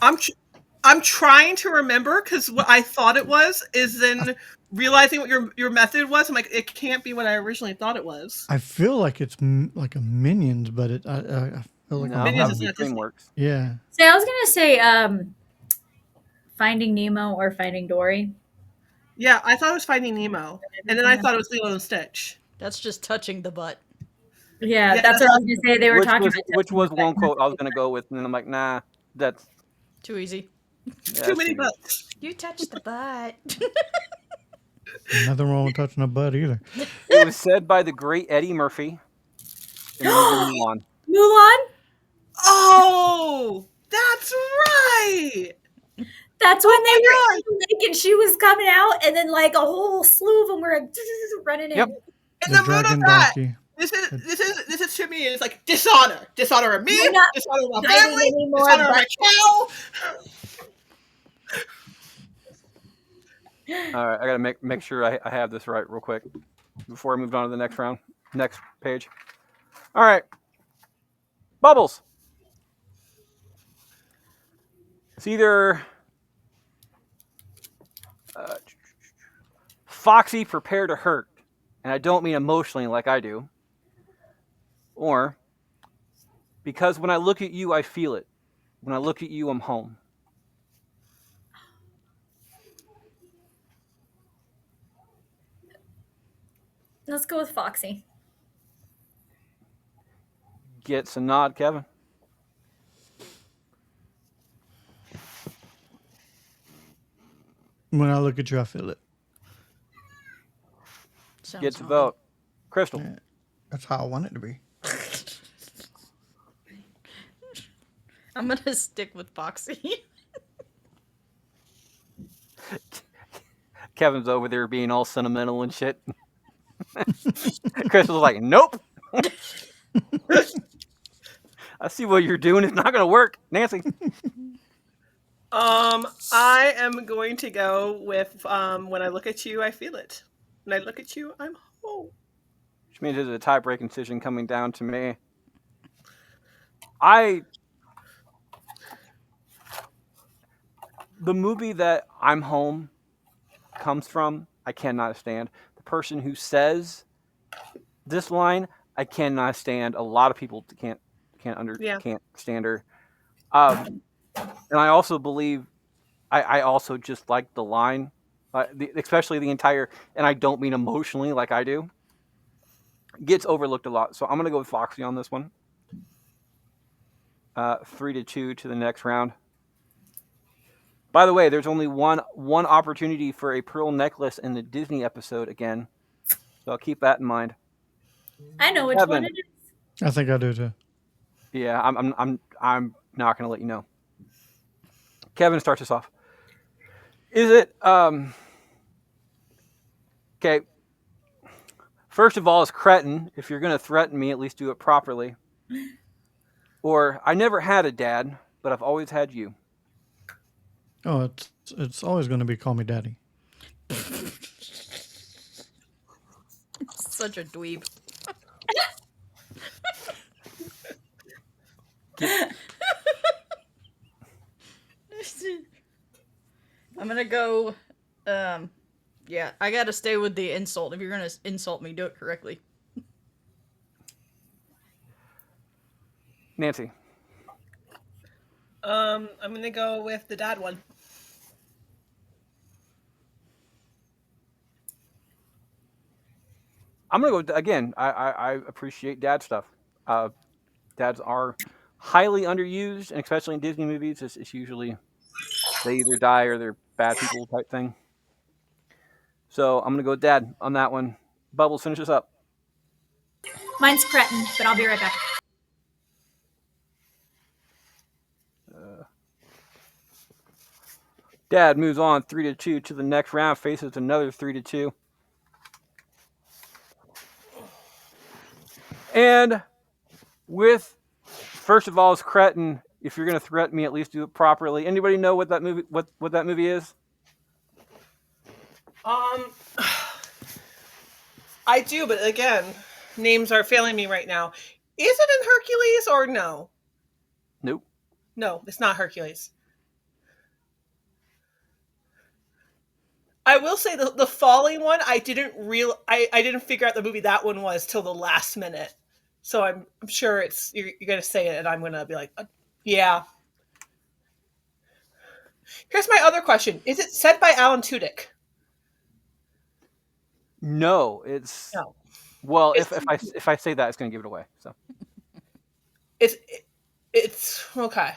I'm trying to remember, because what I thought it was is then realizing what your method was. I'm like, it can't be what I originally thought it was. I feel like it's like a Minions, but I feel like No, Minions that is would not be Disney. DreamWorks. yeah. So I was gonna say Finding Nemo or Finding Dory. Yeah, I thought it was Finding Nemo, and then I thought it was Lilo and Stitch. That's just touching the butt. Yeah, Yeah, that's what I was gonna say. They were talking Which was one quote I was going to go with, and then I'm like, nah, that's Too easy. Too many butts. You touched the butt. Nothing wrong with touching a butt either. It was said by the great Eddie Murphy in the movie Mulan. Mulan. Oh, that's right. That's when they were God. in the lake and she was coming out, and then like a whole slew of them were running in. Yep. And The the root of dragon that, donkey. this is to me, it's like dishonor me, We're not dishonor my fighting family, anymore, dishonor but- my cow. All right, I got to make sure I have this right real quick before I move on to the next round, next page. All right, Bubbles. It's either Foxy, prepare to hurt, and I don't mean emotionally like I do, or because when I look at you, I feel it. When I look at you, I'm home. Let's go with Foxy. Gets a nod, Kevin. When I look at you, I feel it. Sounds Gets a wrong. vote. Crystal. Yeah. That's how I want it to be. I'm gonna stick with Foxy. Kevin's over there being all sentimental and shit. Crystal's like, nope. I see what you're doing. It's not going to work. Nancy. I am going to go with when I look at you, I feel it. When I look at you, I'm home. Which means there's a tie-breaking decision coming down to me. I the movie that I'm home comes from, I cannot stand. The person who says this line, I cannot stand. A lot of people Yeah. can't stand her. And I also believe I also just like the line, especially the entire, and I don't mean emotionally like I do. Gets overlooked a lot, so I'm gonna go with Foxy on this one. 3-2 to the next round. By the way, there's only one opportunity for a pearl necklace in the Disney episode again, so I'll keep that in mind. I know which one Kevin, it is. I think I do too. yeah, I'm not gonna let you know. Kevin starts us off. Is it okay? First of all, it's cretin. If you're gonna threaten me, at least do it properly. Or I never had a dad, but I've always had you. Oh, it's always going to be Call Me Daddy. Such a dweeb. I'm gonna go. Yeah, I gotta stay with the insult. If you're gonna insult me, do it correctly. Nancy. I'm gonna go with the dad one. I'm gonna go again. I appreciate dad stuff. Uh, Dads are highly underused, and especially in Disney movies, it's usually they either die or they're bad people type thing. So I'm gonna go with dad on that one. Bubbles, finish us up. Mine's cretin, but I'll be right back. Dad moves on 3-2 to the next round, faces another 3-2. And with first of all, it's cretin. If you're gonna threaten me, at least do it properly. Anybody know what that movie is? I do, but again, names are failing me right now. Is it in Hercules or no? Nope. No, it's not Hercules. I will say the falling one, I didn't figure out the movie that one was till the last minute. So I'm sure you're gonna say it, and I'm gonna be like, yeah. Here's my other question: is it said by Alan Tudyk? No, it's No. well. It's If I say that, it's gonna give it away. So it's it's okay.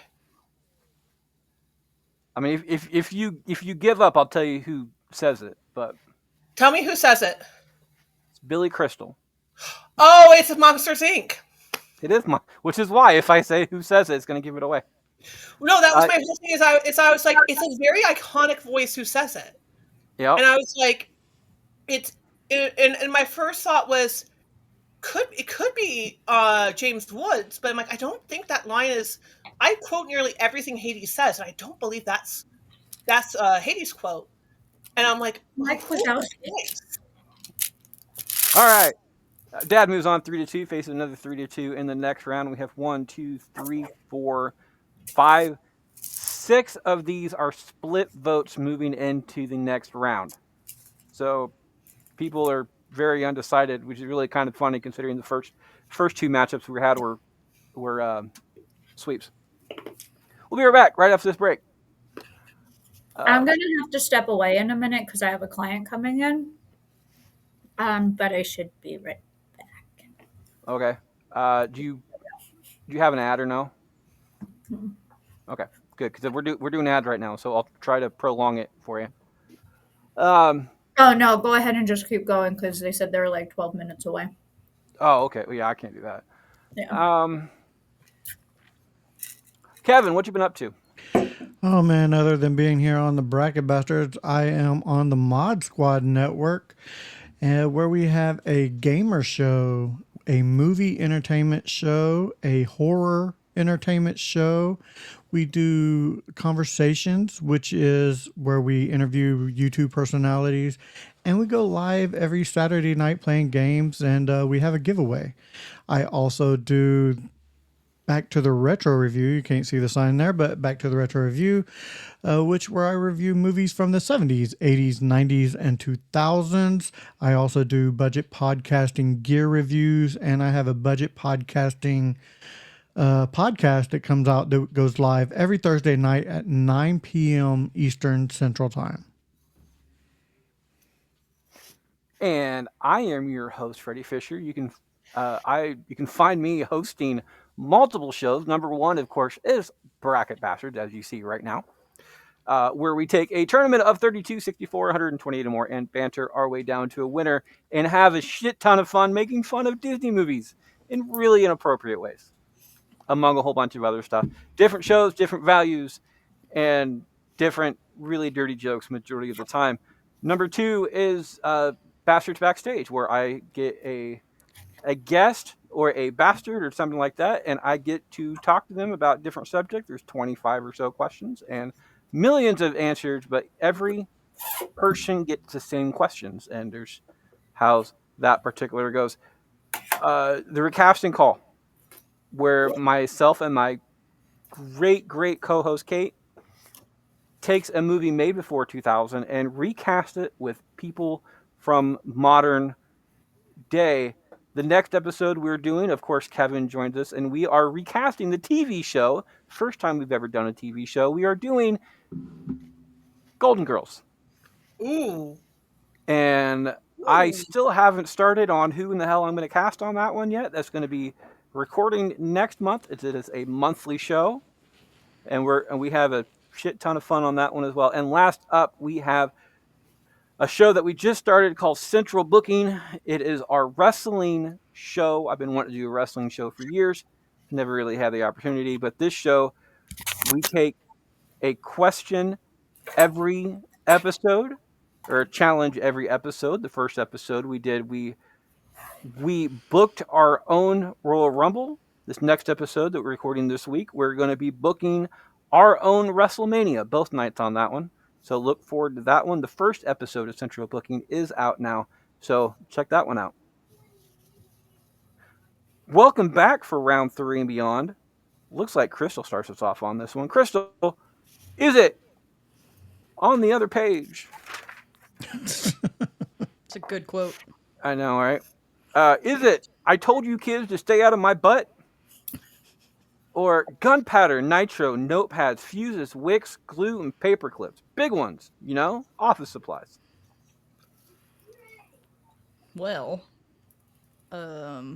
I mean, if you give up, I'll tell you who says it. But Tell me who says it. it's Billy Crystal. Oh, it's Monsters Inc. It is my, which is why if I say who says it, it's going to give it away. No, that was my whole thing. I was like, it's a very iconic voice who says it, Yeah. and I was like, and my first thought was, it could be James Woods, but I'm like, I don't think that line is. I quote nearly everything Hades says, and I don't believe that's Hades' quote. And I'm like, Mike Wazowski. voice. All right. Dad moves on 3-2, faces another 3-2 in the next round. We have 1, 2, 3, 4, 5, 6 of these are split votes moving into the next round. So people are very undecided, which is really kind of funny considering the first two matchups we had were sweeps. We'll be right back right after this break. I'm going to have to step away in a minute because I have a client coming in. But I should be right back. Okay. Do you have an ad or no? Mhm. Okay, good, because we're doing ads right now, so I'll try to prolong it for you. Um. Oh, no, go ahead and just keep going because they said they were like 12 minutes away. Oh, okay. Well, yeah, I can't do that. Yeah. Kevin, what you been up to? Oh man, other than being here on the Bracket Bastards, I am on the Mod Squad Network, where we have a gamer show, a movie entertainment show, a horror entertainment show. We do conversations, which is where we interview YouTube personalities, and we go live every Saturday night playing games, and we have a giveaway. I also do Back to the Retro Review. You can't see the sign there, but Back to the Retro Review, which where I review movies from the 70s, 80s, 90s, and 2000s. I also do budget podcasting gear reviews, and I have a budget podcasting podcast that comes out that goes live every Thursday night at 9 p.m. Eastern Central Time. And I am your host, Freddie Fisher. You can find me hosting multiple shows. Number one, of course, is Bracket Bastards, as you see right now, where we take a tournament of 32, 64, 128 or more and banter our way down to a winner and have a shit ton of fun making fun of Disney movies in really inappropriate ways, among a whole bunch of other stuff. Different shows, different values, and different really dirty jokes majority of the time. Number two is Bastards Backstage, where I get a guest or a bastard or something like that, and I get to talk to them about different subjects. There's 25 or so questions and millions of answers, but every person gets the same questions, and there's how that particular goes. The recasting call, where myself and my great co-host Kate takes a movie made before 2000 and recast it with people from modern day. The next episode we're doing, of course, Kevin joins us, and we are recasting the TV show. First time we've ever done a TV show. We are doing Golden Girls. Ooh. And I still haven't started on who in the hell I'm going to cast on that one yet. That's going to be recording next month. It is a monthly show, and we have a shit ton of fun on that one as well. And last up, we have a show that we just started called Central Booking. It is our wrestling show. I've been wanting to do a wrestling show for years. Never really had the opportunity, but this show, we take a question every episode, or a challenge every episode. The first episode we did, we booked our own Royal Rumble. This next episode that we're recording this week, we're going to be booking our own WrestleMania, both nights on that one. So look forward to that one. The first episode of Central Booking is out now, so check that one out. Welcome back for round 3 and beyond. Looks like Crystal starts us off on this one. Crystal, is it on the other page? It's a good quote. I know, right? Is it I told you kids to stay out of my butt? Or gunpowder, nitro, notepads, fuses, wicks, glue, and paper clips. Big ones, office supplies. Well, I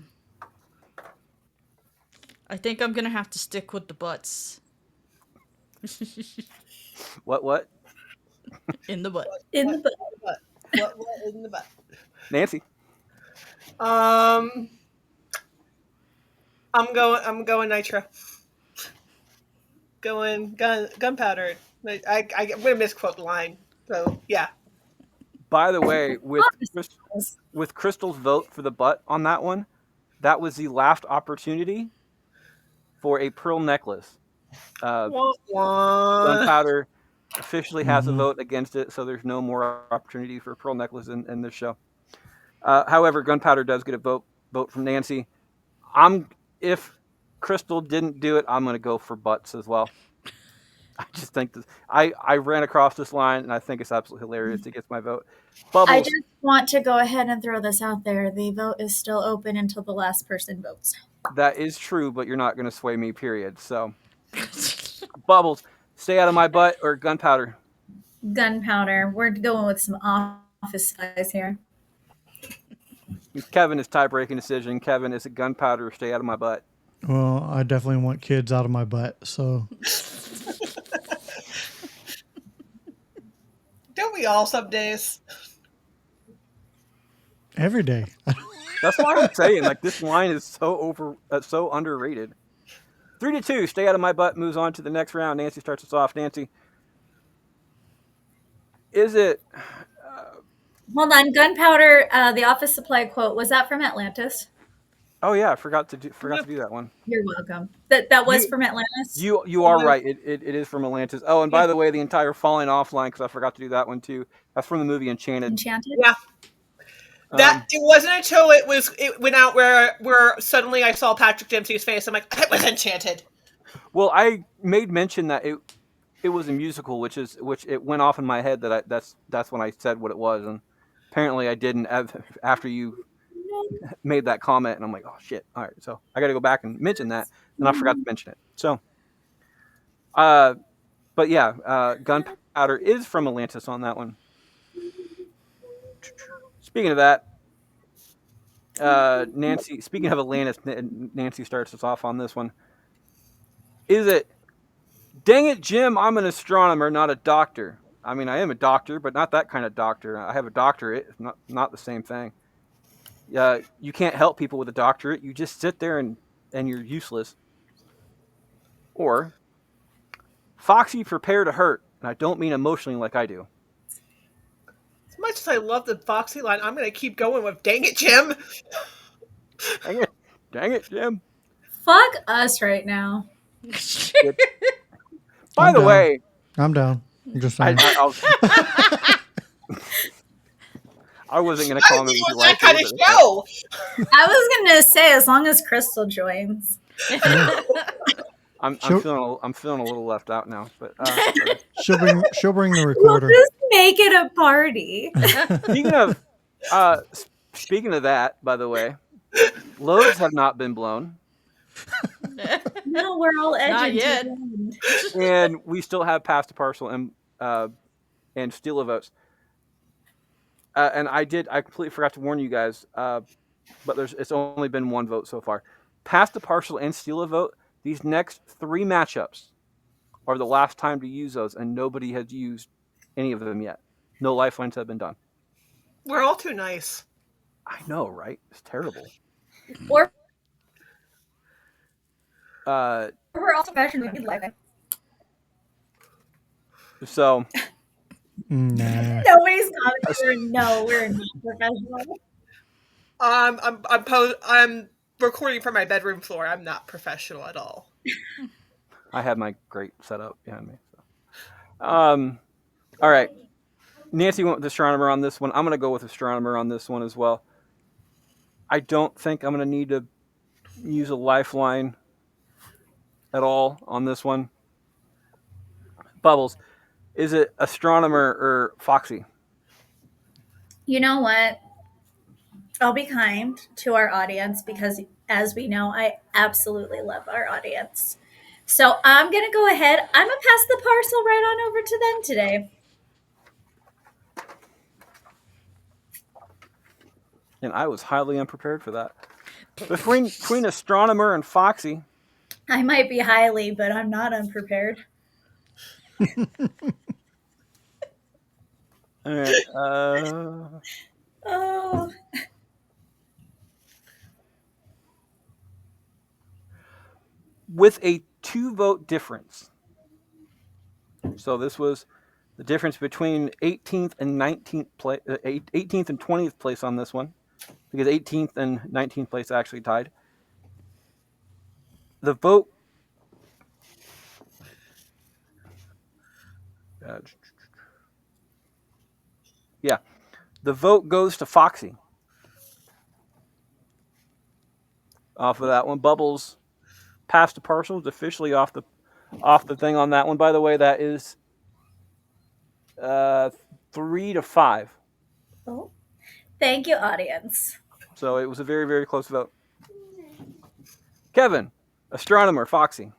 think I'm gonna have to stick with the butts. What? In the butt. In the butt. What in the butt? Nancy? I'm going nitro. Going gunpowder. I'm gonna misquote the line. So yeah. By the way, with Crystal's vote for the butt on that one, that was the last opportunity for a pearl necklace. Gunpowder officially has a vote against it, so there's no more opportunity for a pearl necklace in this show. However, gunpowder does get a vote from Nancy. If Crystal didn't do it, I'm going to go for butts as well. I just think this. I ran across this line, and I think it's absolutely hilarious. It gets my vote. Bubbles. I just want to go ahead and throw this out there. The vote is still open until the last person votes. That is true, but you're not going to sway me, period. So, Bubbles, stay out of my butt or gunpowder? Gunpowder. We're going with some office supplies here. Kevin is tie-breaking decision. Kevin, is it gunpowder or stay out of my butt? Well, I definitely want kids out of my butt, so. Don't we all some days? Every day. That's why I'm saying, this line is so underrated. 3-2, stay out of my butt, moves on to the next round. Nancy starts us off. Nancy, is it... Hold on, gunpowder, the office supply quote, was that from Atlantis? Oh yeah, I forgot to do that one. You're welcome. That was from Atlantis? You are right. It is from Atlantis. Oh, and by the way, the entire falling off line, because I forgot to do that one too. That's from the movie Enchanted. Enchanted? Yeah. That Um, it wasn't until it went out where suddenly I saw Patrick Dempsey's face. I'm like, I was enchanted. well, I made mention that it was a musical, which it went off in my head that that's when I said what it was, and apparently I didn't after you made that comment, and I'm like, oh shit, all right, so I got to go back and mention that, and I forgot to mention it. So, uh, but yeah, Gunpowder is from Atlantis on that one. Speaking of that, Nancy. Speaking of Atlantis, Nancy starts us off on this one. Is it? Dang it, Jim! I'm an astronomer, not a doctor. I mean, I am a doctor, but not that kind of doctor. I have a doctorate. It's not the same thing. You can't help people with a doctorate. You just sit there and you're useless. Or Foxy, prepare to hurt, and I don't mean emotionally like I do. As much as I love the Foxy line, I'm going to keep going with "Dang it, Jim." Dang it, Jim. Fuck us right now. By I'm the down. way, I'm down. I'm just saying. I wasn't going to I comment think with it you was that right kind there, of but show. I was gonna say as long as Crystal joins. I'm She'll, feeling a little left out now. But she'll bring the We'll recorder. just make it a party. speaking of speaking of that, by the way, loads have not been blown, No, we're all Not edging to yet. the end. and we still have past the parcel and steal a votes. And I completely forgot to warn you guys. But it's only been one vote so far. Past the partial and steal a vote. These next 3 matchups are the last time to use those, and nobody has used any of them yet. No lifelines have been done. We're all too nice. I know, right? It's terrible. Or Uh, we're also passionate living. so Nah. Nobody's commenting. No, we're not professional. I'm recording from my bedroom floor. I'm not professional at all. I have my great setup behind me. So. All right. Nancy went with astronomer on this one. I'm going to go with astronomer on this one as well. I don't think I'm going to need to use a lifeline at all on this one. Bubbles, is it astronomer or Foxy? You know what? I'll be kind to our audience because, as we know, I absolutely love our audience. So I'm going to go ahead. I'm going to pass the parcel right on over to them today. And I was highly unprepared for that. Between astronomer and Foxy, I might be highly, but I'm not unprepared. all right, Oh, with a 2-vote difference. So this was the difference between 18th and 19th 18th and 20th place on this one, because 18th and 19th place actually tied. The vote. Yeah, the vote goes to Foxy. Off of that one, Bubbles passed the parcel is officially off the thing on that one. By the way, that is 3-5. oh. Thank you, audience. So it was a very, very close vote. Kevin, astronomer, Foxy.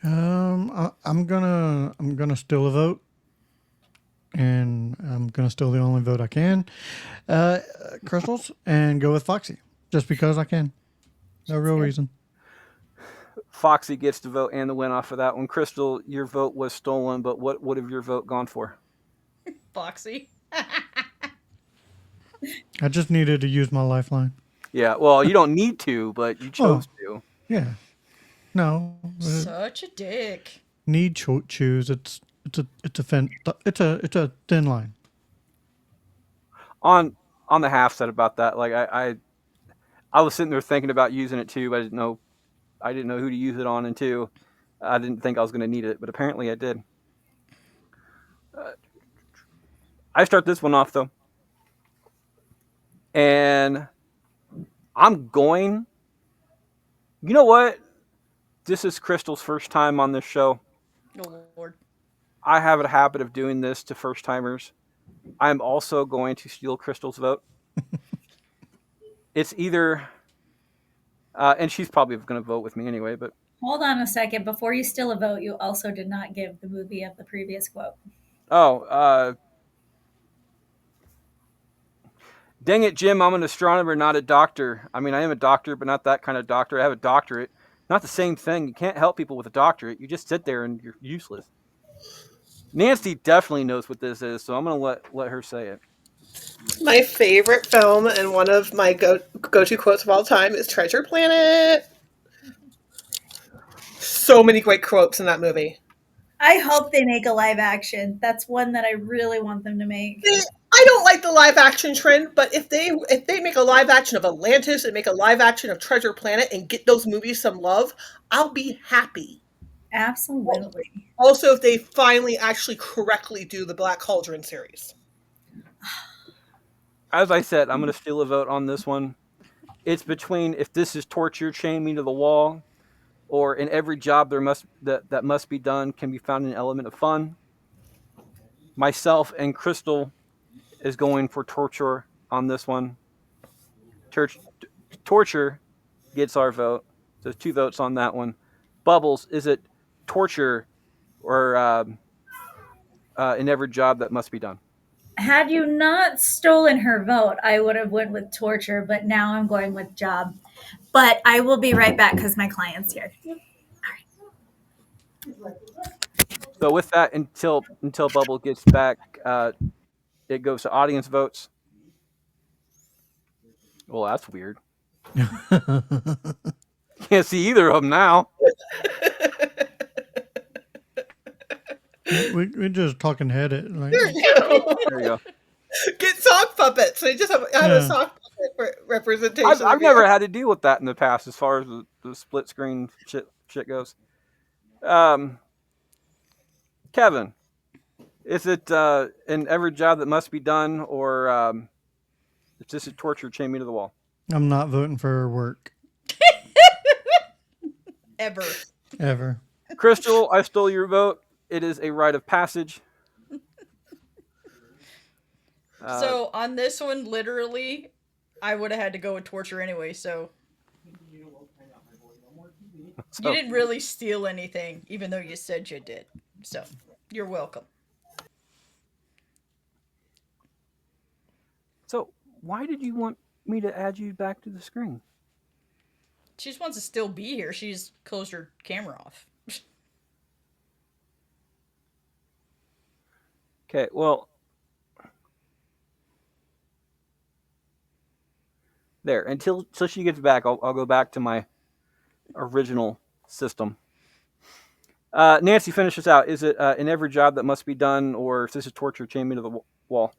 I'm gonna steal a vote, and I'm gonna steal the only vote I can, crystals, and go with Foxy just because I can. No real reason. Foxy gets the vote and the win off of that one. Crystal, your vote was stolen, but what would have your vote gone for? Foxy. I just needed to use my lifeline. Yeah, well, you don't need to, but you chose to. Yeah. No. Such a dick. Need choose. It's a thin line. On the half set about that, like I was sitting there thinking about using it too, but I didn't know who to use it on, and two, I didn't think I was going to need it, but apparently I did. I start this one off though. And I'm going. You know what? This is Crystal's first time on this show. Oh Lord. I have a habit of doing this to first timers. I'm also going to steal Crystal's vote. It's either, and she's probably going to vote with me anyway, but Hold on a second. Before you steal a vote, you also did not give the movie of the previous quote. oh, dang it, Jim, I'm an astronomer, not a doctor. I mean, I am a doctor, but not that kind of doctor. I have a doctorate. Not the same thing. You can't help people with a doctorate. You just sit there and you're useless. Nancy definitely knows what this is, so I'm going to let her say it. My favorite film and one of my go-to quotes of all time is Treasure Planet. So many great quotes in that movie. I hope they make a live action. That's one that I really want them to make. I don't like the live action trend, but if they make a live action of Atlantis and make a live action of Treasure Planet and get those movies some love, I'll be happy. Absolutely. Also, if they finally actually correctly do the Black Cauldron series. As I said, I'm going to steal a vote on this one. It's between if this is torture, chain me to the wall, or in every job that must be done can be found an element of fun. Myself and Crystal is going for torture on this one. Torture gets our vote. So 2 votes on that one. Bubbles, is it torture or in every job that must be done? Had you not stolen her vote, I would have went with torture, but now I'm going with job. But I will be right back because my client's here. So with that, until Bubble gets back, it goes to audience votes. Well, that's weird. Can't see either of them now. We're just talking headed. Like, There you go. There you go. Get sock puppets. They just have a Yeah. sock puppet representation. I've of never you. had to deal with that in the past, as far as the split screen shit goes. Kevin, is it in every job that must be done, or it's just a torture chain me to the wall? I'm not voting for her work Ever. ever. Crystal, I stole your vote. It is a rite of passage. So on this one, literally, I would have had to go with torture anyway. So So, you didn't really steal anything, even though you said you did. So you're welcome. so why did you want me to add you back to the screen? She just wants to still be here. She's closed her camera off. Okay, well, there. Until she gets back, I'll go back to my original system. Nancy, finish this out. Is it in every job that must be done, or if this is torture, chain me to the wall?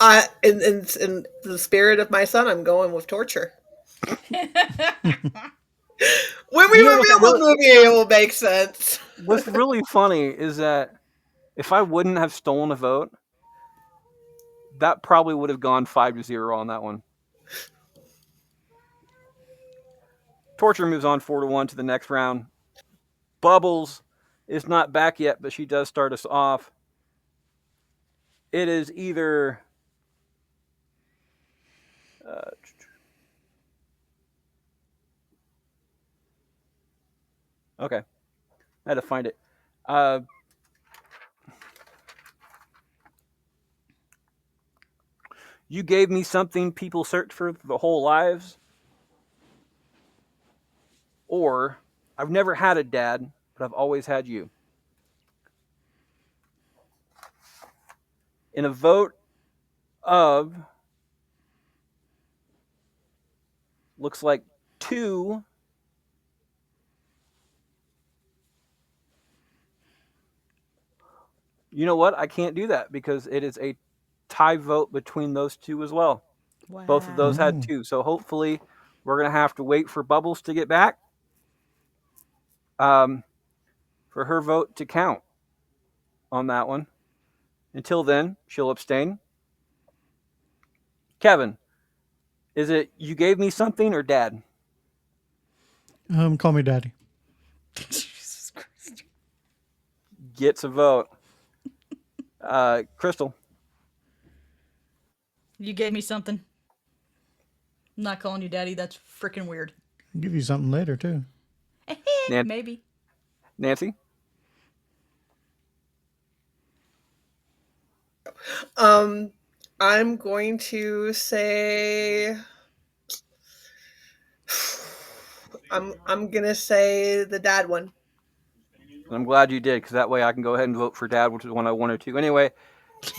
I in the spirit of my son, I'm going with torture. When we You know reveal the movie, it will make sense. what's really funny is that if I wouldn't have stolen a vote, that probably would have gone 5-0 on that one. Torture moves on 4-1 to the next round. Bubbles is not back yet, but she does start us off. It is either okay. I had to find it. You gave me something people search for their whole lives, or I've never had a dad, but I've always had you. In a vote of, looks like 2, you know what? I can't do that because it is a tie vote between those two as well. Wow. Both of those had 2. So hopefully we're going to have to wait for Bubbles to get back for her vote to count on that one. Until then, she'll abstain. Kevin, is it you gave me something or dad? Call me daddy. Jesus Christ. Gets a vote. Crystal, You gave me something. I'm not calling you daddy. That's freaking weird. I'll give you something later too. Nan- Maybe. Nancy, I'm going to say I'm gonna say the dad one. and I'm glad you did because that way I can go ahead and vote for dad, which is one I wanted to anyway.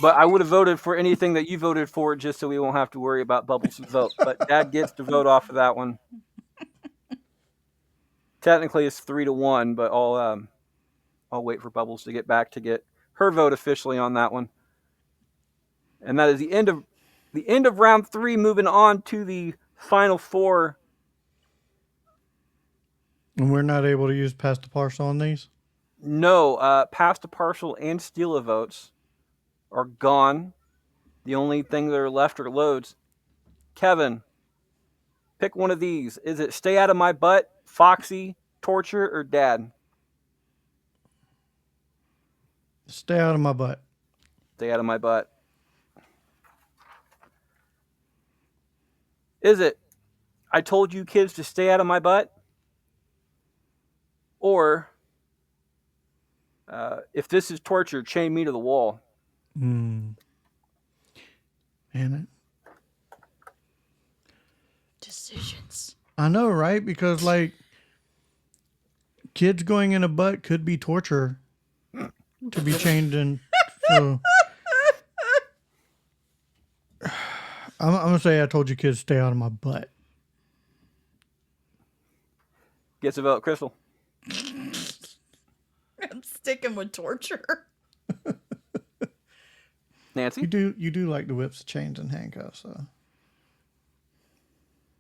But I would have voted for anything that you voted for just so we won't have to worry about Bubbles' vote. But dad gets to vote off of that one. Technically, it's 3-1, but I'll wait for Bubbles to get back to get her vote officially on that one. And that is the end of round 3. Moving on to the final 4. And we're not able to use past the parcel on these. No, past the partial and steal a votes are gone. The only thing that are left are loads. Kevin, pick one of these. Is it stay out of my butt, Foxy, torture, or dad? Stay out of my butt. Stay out of my butt. Is it I told you kids to stay out of my butt? Or if this is torture, chain me to the wall. Man, Decisions. I know, right? Because like kids going in a butt could be torture to be chained in. So I'm gonna say I told you kids to stay out of my butt. Gets a vote, Crystal. I'm sticking with torture. Nancy? You do like the whips, chains, and handcuffs. So.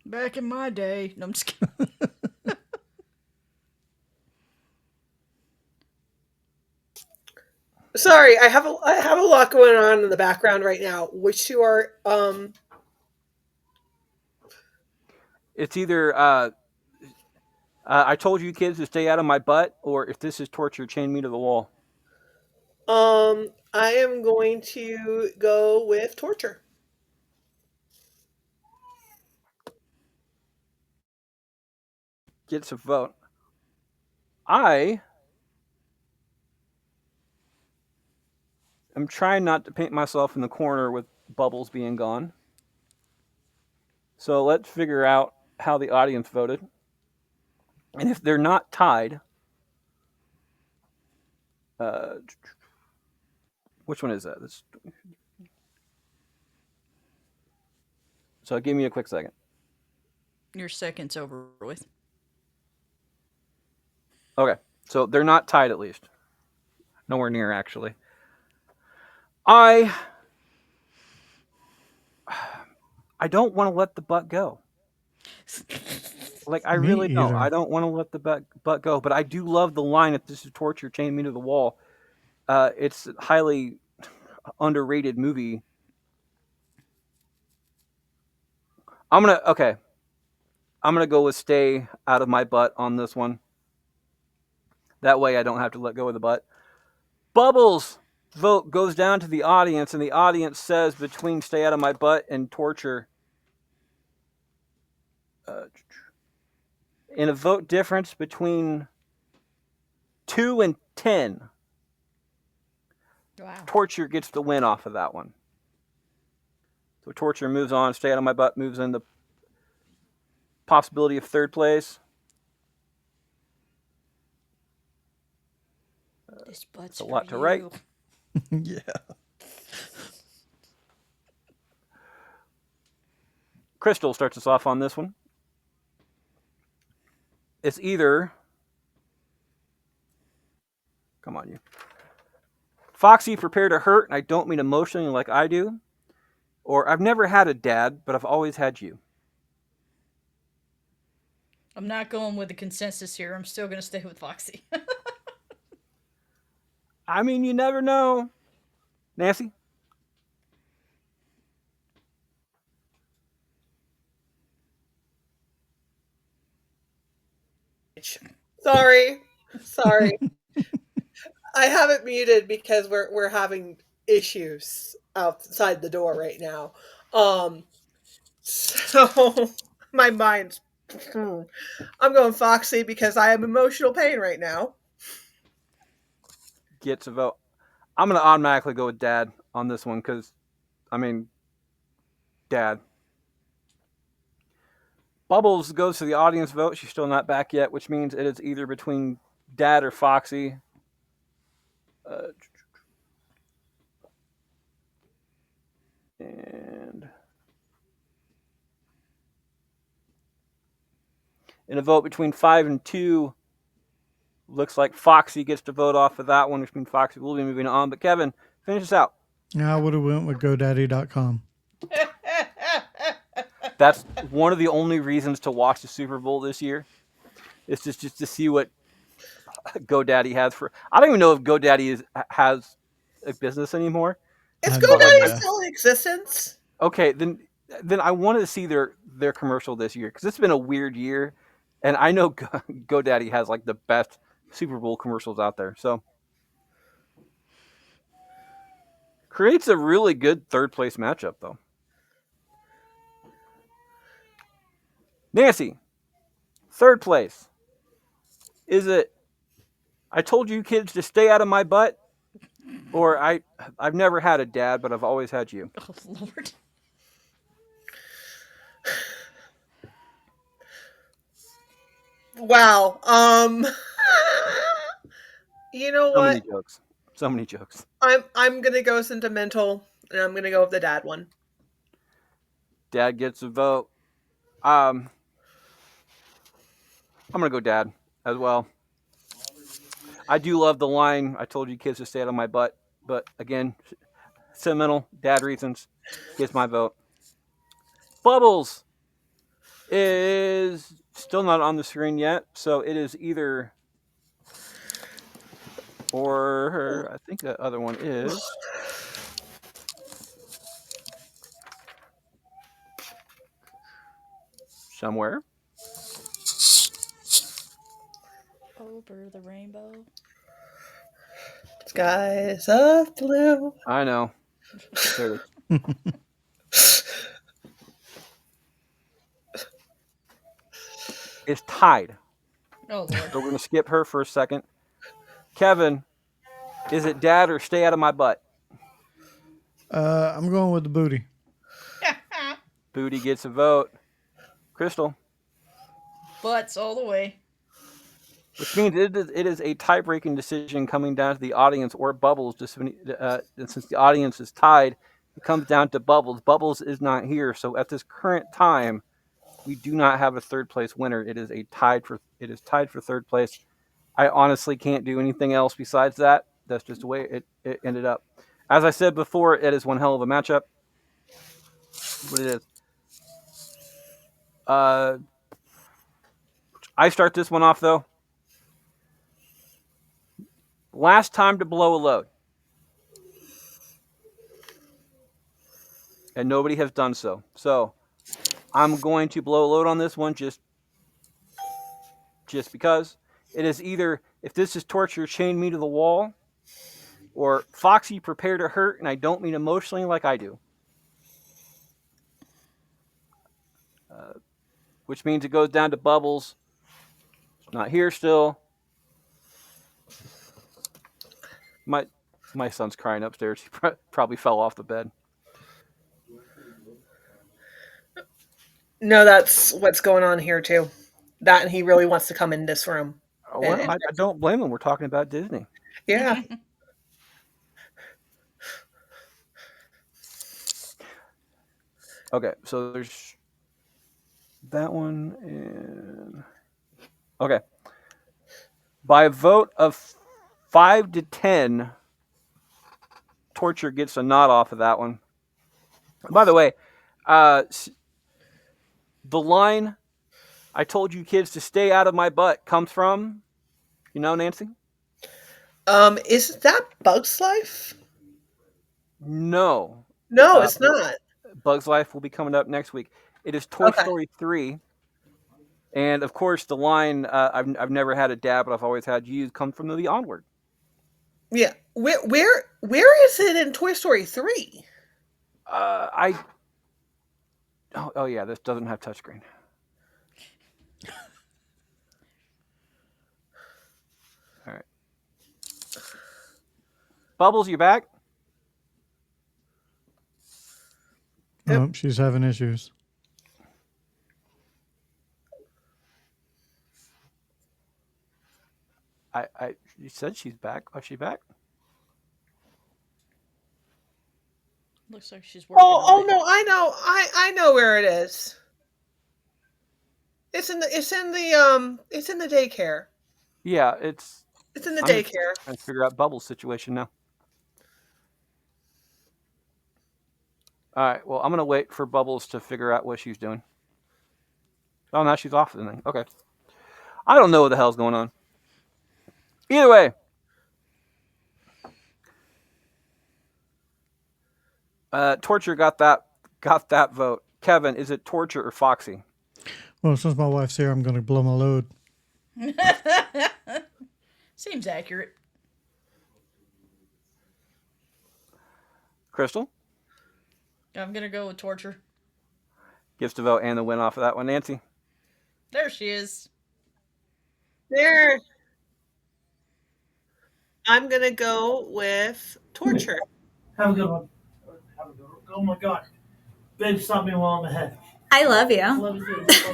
Back in my day. No, I'm just kidding. Sorry, I have a lot going on in the background right now. Which two are It's either I told you kids to stay out of my butt, or if this is torture, chain me to the wall. I am going to go with torture. Gets a vote. I am trying not to paint myself in the corner with Bubbles being gone. So let's figure out how the audience voted. And if they're not tied, which one is that? So give me a quick second. Your second's over with. Okay, so they're not tied at least. Nowhere near, actually. I don't want to let the butt go. Like, I Me really don't. either. I don't want to let the butt go, but I do love the line, if this is torture, chain me to the wall. It's a highly underrated movie. I'm going to go with stay out of my butt on this one. That way I don't have to let go of the butt. Bubbles' vote goes down to the audience, and the audience says between stay out of my butt and torture. In a vote difference between 2 and 10, Wow. torture gets the win off of that one. So torture moves on. Stay out of my butt moves in the possibility of third place. This butt's a lot to write. Yeah. Crystal starts us off on this one. It's either, come on, you. Foxy, prepare to hurt, and I don't mean emotionally like I do. Or I've never had a dad, but I've always had you. I'm not going with the consensus here. I'm still going to stay with Foxy. I mean, you never know. Nancy? Sorry. Sorry. I have it muted because we're having issues outside the door right now. So my mind's I'm going Foxy because I am emotional pain right now. Gets a vote. I'm going to automatically go with Dad on this one because, I mean, Dad. Bubbles goes to the audience vote. She's still not back yet, which means it is either between Dad or Foxy. And in a vote between 5 and 2, looks like Foxy gets to vote off of that one, which means Foxy will be moving on. But Kevin, finish us out. Yeah, I would have went with GoDaddy.com. That's one of the only reasons to watch the Super Bowl this year. It's just to see what GoDaddy has for. I don't even know if GoDaddy has a business anymore. Is I have no GoDaddy idea. still in existence? Okay, then I wanted to see their commercial this year because it's been a weird year, and I know GoDaddy has like the best Super Bowl commercials out there. So creates a really good third place matchup though. Nancy, third place. Is it I told you kids to stay out of my butt? Or I've never had a dad, but I've always had you. Oh, Lord. Wow. You know So many what? jokes. So many jokes. I'm gonna go sentimental, and I'm gonna go with the dad one. Dad gets a vote. I'm gonna go dad as well. I do love the line, I told you kids to stay out of my butt. But again, sentimental, dad reasons, gets my vote. Bubbles is still not on the screen yet, so it is either or I think that other one is somewhere. Over the rainbow. Skies of blue. I know. There it is. It's tied. Oh, So Lord. we're going to skip her for a second. Kevin, is it dad or stay out of my butt? I'm going with the booty. Booty gets a vote. Crystal, Butts all the way. which means it is a tie-breaking decision coming down to the audience or Bubbles. Since the audience is tied, it comes down to Bubbles. Bubbles is not here, so at this current time, we do not have a third place winner. It is tied for third place. I honestly can't do anything else besides that. That's just the way it ended up. As I said before, it is one hell of a matchup. What it is. I start this one off though. Last time to blow a load. And nobody has done so. So I'm going to blow a load on this one just because. It is either, if this is torture, chain me to the wall, or Foxy, prepare to hurt, and I don't mean emotionally like I do. Which means it goes down to Bubbles. Not here still. My son's crying upstairs. He probably fell off the bed. No, that's what's going on here too. That and he really wants to come in this room. Well, I don't blame him. We're talking about Disney. Yeah. Okay, so there's that one and okay. By a vote of 5-10, torture gets a nod off of that one. By the way, the line "I told you kids to stay out of my butt" comes from, Nancy? Is that Bug's Life? No. No, it's not. Bug's Life will be coming up next week. It is Toy Story 3. And of course, the line "I've never had a dad, but I've always had you" comes from the movie Onward. Yeah. Where is it in Toy Story 3? I oh yeah, this doesn't have touchscreen. All right, Bubbles, you back? Yep. Oh, she's having issues. You said she's back. Was she back? Looks like she's working Oh, on it. no, I know where it is. It's in the daycare. Yeah, It's in the I'm just daycare. trying to figure out Bubbles' situation now. All right, well, I'm gonna wait for Bubbles to figure out what she's doing. Oh, now she's off the thing. Okay, I don't know what the hell's going on. Either way, torture got that vote. Kevin, is it torture or Foxy? Well, since my wife's here, I'm going to blow my load. Seems accurate. Crystal I'm gonna go with torture. gets to vote and the win off of that one. Nancy, There she is. There. I'm gonna go with torture. Have a good one. Have a good one. Oh my god. Babe, stop me while I'm ahead. I love you. Love you too.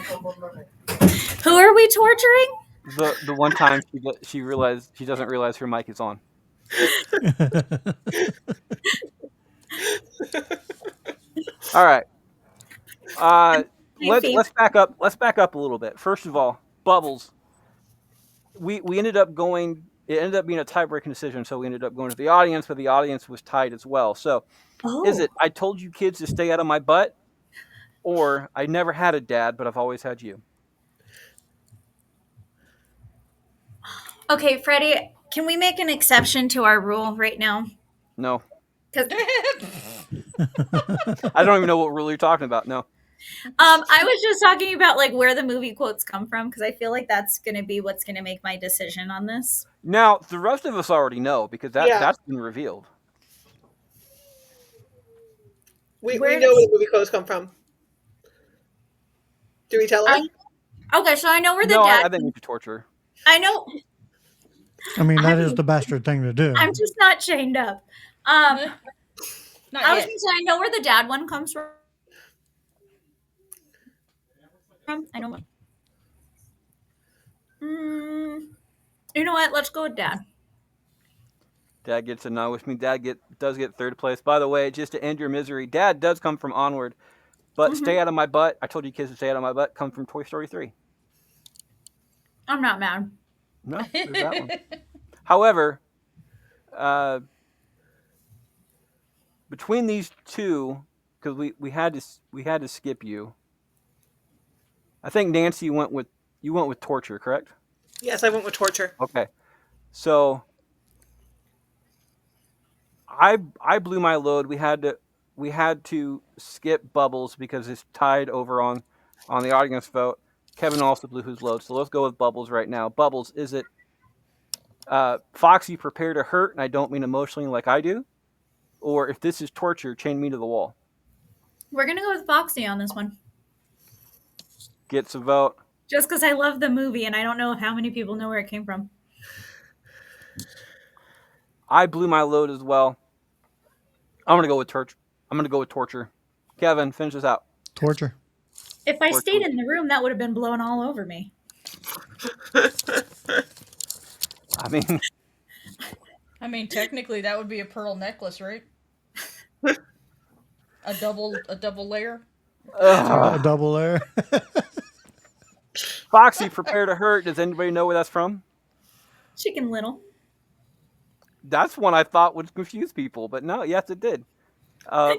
Who are we torturing? the one time she realized she doesn't realize her mic is on. All right. Let's back up. Let's back up a little bit. First of all, Bubbles. We ended up going. It ended up being a tie-breaking decision, so we ended up going to the audience, but the audience was tied as well. So, is it I told you kids to stay out of my butt, or I never had a dad, but I've always had you? Okay, Freddie, can we make an exception to our rule right now? No, 'Cause I don't even know what rule you're talking about. No. I was just talking about like where the movie quotes come from because I feel like that's going to be what's going to make my decision on this. Now the rest of us already know because Yeah. that's been revealed. We Where know does- where the movie quotes come from. Do we tell her? Okay, so I know where the No, dad. I think we should torture. I know. I mean, that is the bastard thing to do. I'm just not chained up. Not I was yet. going to say I know where the dad one comes from. I know. You know what? Let's go with dad. Dad gets a no, which means does get third place. By the way, just to end your misery, Dad does come from Onward, but Stay Out of My Butt. I told you kids to stay out of my butt. Come from Toy Story 3. I'm not mad. No, there's that one. However, between these two, because we had to skip you. I think Nancy went with torture, correct? Yes, I went with torture. Okay, so I blew my load. We had to skip Bubbles because it's tied over on the audience vote. Kevin also blew his load, so let's go with Bubbles right now. Bubbles, is it Foxy, prepare to hurt, and I don't mean emotionally like I do, or if this is torture, chain me to the wall? We're going to go with Foxy on this one. Gets a vote. Just because I love the movie and I don't know how many people know where it came from. I blew my load as well. I'm gonna go with torture. Kevin, finish this out. Torture. If I stayed in the room, that would have been blown all over me. I mean, Technically, that would be a pearl necklace, right? a double layer. A double layer. Foxy, prepare to hurt. Does anybody know where that's from? Chicken Little. That's one I thought would confuse people, but no, yes, it did. I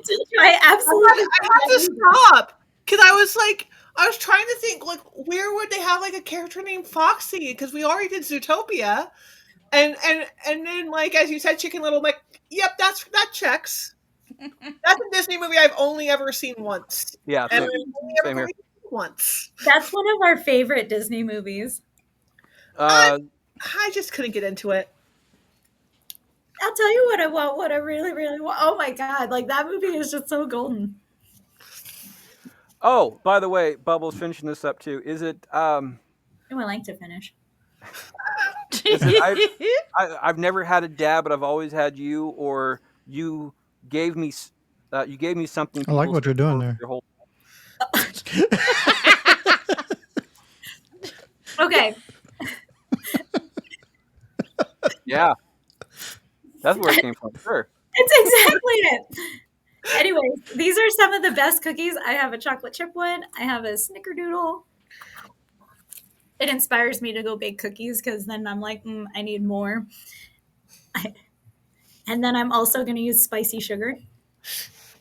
absolutely. I had to stop because I was trying to think like where would they have like a character named Foxy because we already did Zootopia, and then like as you said, Chicken Little. I'm like, yep, that checks. That's a Disney movie I've only ever seen once. Yeah, And same, I've only same ever here. seen once. That's one of our favorite Disney movies. Uh, I just couldn't get into it. I'll tell you what I want, what I really, really want. Oh my god, like that movie is just so golden. oh, by the way, Bubbles finishing this up too. Is it? Oh, I like to finish. Is it? I've never had a dad, but I've always had you, or you gave me you gave me something I like people what you're search doing for there. your whole. Okay, Yeah, that's where it came from. Sure. it's exactly it. Anyways, these are some of the best cookies. I have a chocolate chip one. I have a snickerdoodle. It inspires me to go bake cookies because then I'm like, I need more. And then I'm also going to use spicy sugar.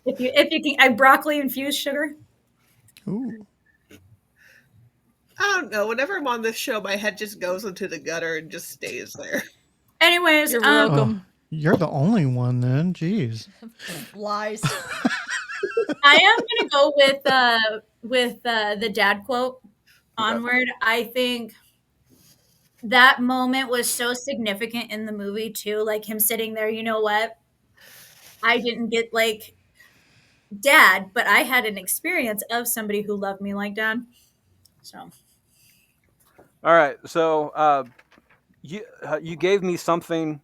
If you can, I broccoli infused sugar. Ooh. I don't know. Whenever I'm on this show, my head just goes into the gutter and just stays there. Anyways, You're Oh, welcome. you're the only one then. Jeez. Lies. I am going to go with the dad quote. Onward. I think that moment was so significant in the movie too. Like him sitting there. You know what? I didn't get like dad, but I had an experience of somebody who loved me like dad. So All right. So you gave me something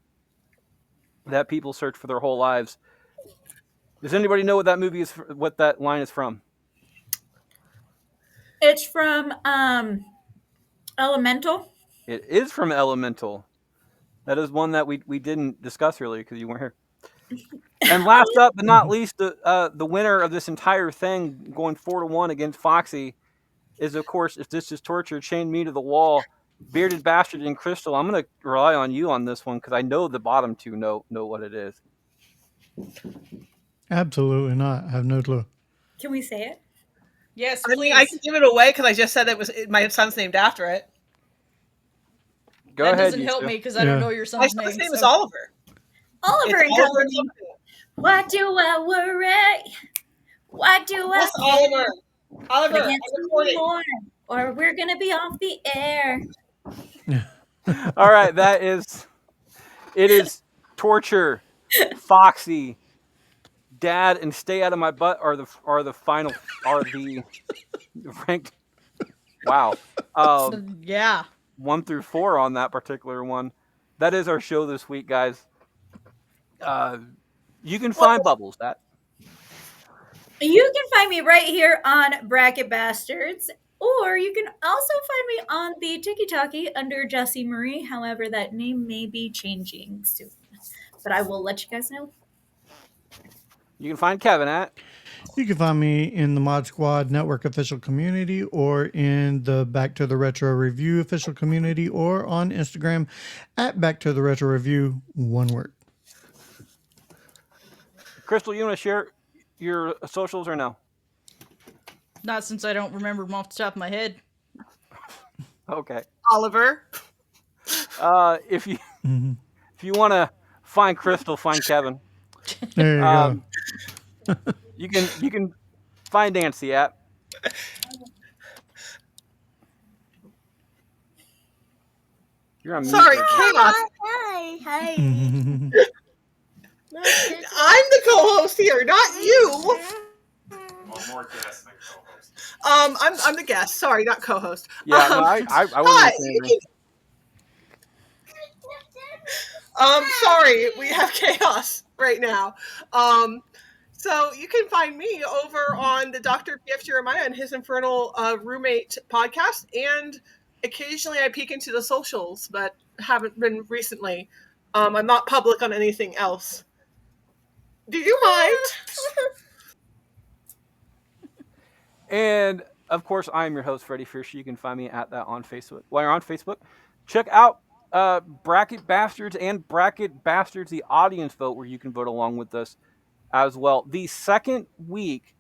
that people search for their whole lives. Does anybody know what that movie is? What that line is from? it's from Elemental. It is from Elemental. That is one that we didn't discuss earlier because you weren't here. And last up but not least, the winner of this entire thing, going 4-1 against Foxy, is of course, if this is torture, chain me to the wall, bearded bastard and Crystal. I'm gonna rely on you on this one because I know the bottom two know what it is. Absolutely not. I have no clue. Can we say it? Yes, I please. mean, I can give it away because I just said my son's named after it. Go that ahead, doesn't you help two. me because I don't Yeah. know your My son's son's name. name is so- Oliver. Oliver It's and Oliver and Company. Company. Why do I worry? Why do I Yes, Oliver. Oliver, can't I'm say recording. more? Or we're gonna be off the air. All right, it is torture, Foxy, Dad, and Stay Out of My Butt are the final are the ranked. Wow, yeah. 1 through 4 on that particular one. That is our show this week, guys. You can find Bubbles that. You can find me right here on Bracket Bastards, or you can also find me on the Tiki Talkie under Jessie Marie. However, that name may be changing soon, but I will let you guys know. You can find Kevin at. You can find me in the Mod Squad Network official community or in the Back to the Retro Review official community or on Instagram at Back to the Retro Review, one word. Crystal, you want to share your socials or no? Not since I don't remember them off the top of my head. Okay. Oliver. If you want to find Crystal, find Kevin. There you go. You can find Nancy at. You're on mute. Sorry, right Chaos. Hi. I'm the co-host here, not you. More guests than co-host. I'm the guest. Sorry, not co-host. Yeah, no, I Hi. wasn't saying. Sorry, we have chaos right now. So you can find me over on the Dr. P.F. Jeremiah and his Infernal Roommate podcast, and occasionally I peek into the socials, but haven't been recently. I'm not public on anything else. Do you mind? And of course, I'm your host, Freddie Fierce. You can find me at that on Facebook. While you're on Facebook, check out Bracket Bastards and Bracket Bastards, the audience vote, where you can vote along with us as well. The second week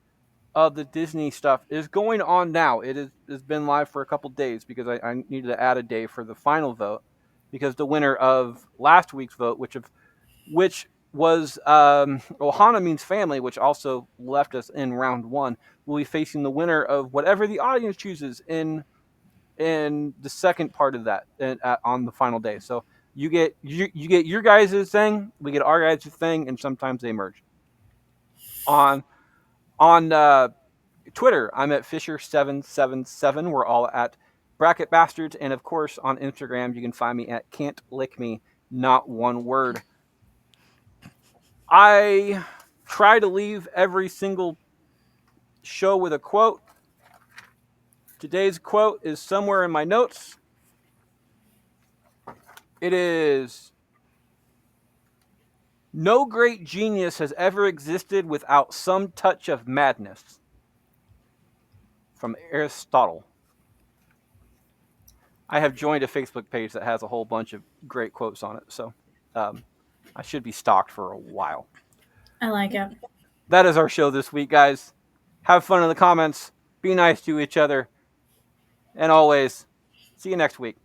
of the Disney stuff is going on now. Has been live for a couple days because I needed to add a day for the final vote because the winner of last week's vote, which was Ohana means family, which also left us in round one. We'll be facing the winner of whatever the audience chooses in the second part of that on the final day. So you get your guys' thing, we get our guys' thing, and sometimes they merge. On Twitter, I'm at Fisher777. We're all at Bracket Bastards, and of course on Instagram you can find me at Can't Lick Me, not one word. I try to leave every single show with a quote. Today's quote is somewhere in my notes. It is: "No great genius has ever existed without some touch of madness." From Aristotle. I have joined a Facebook page that has a whole bunch of great quotes on it, so I should be stocked for a while. I like it. That is our show this week, guys. Have fun in the comments. Be nice to each other. And always, see you next week.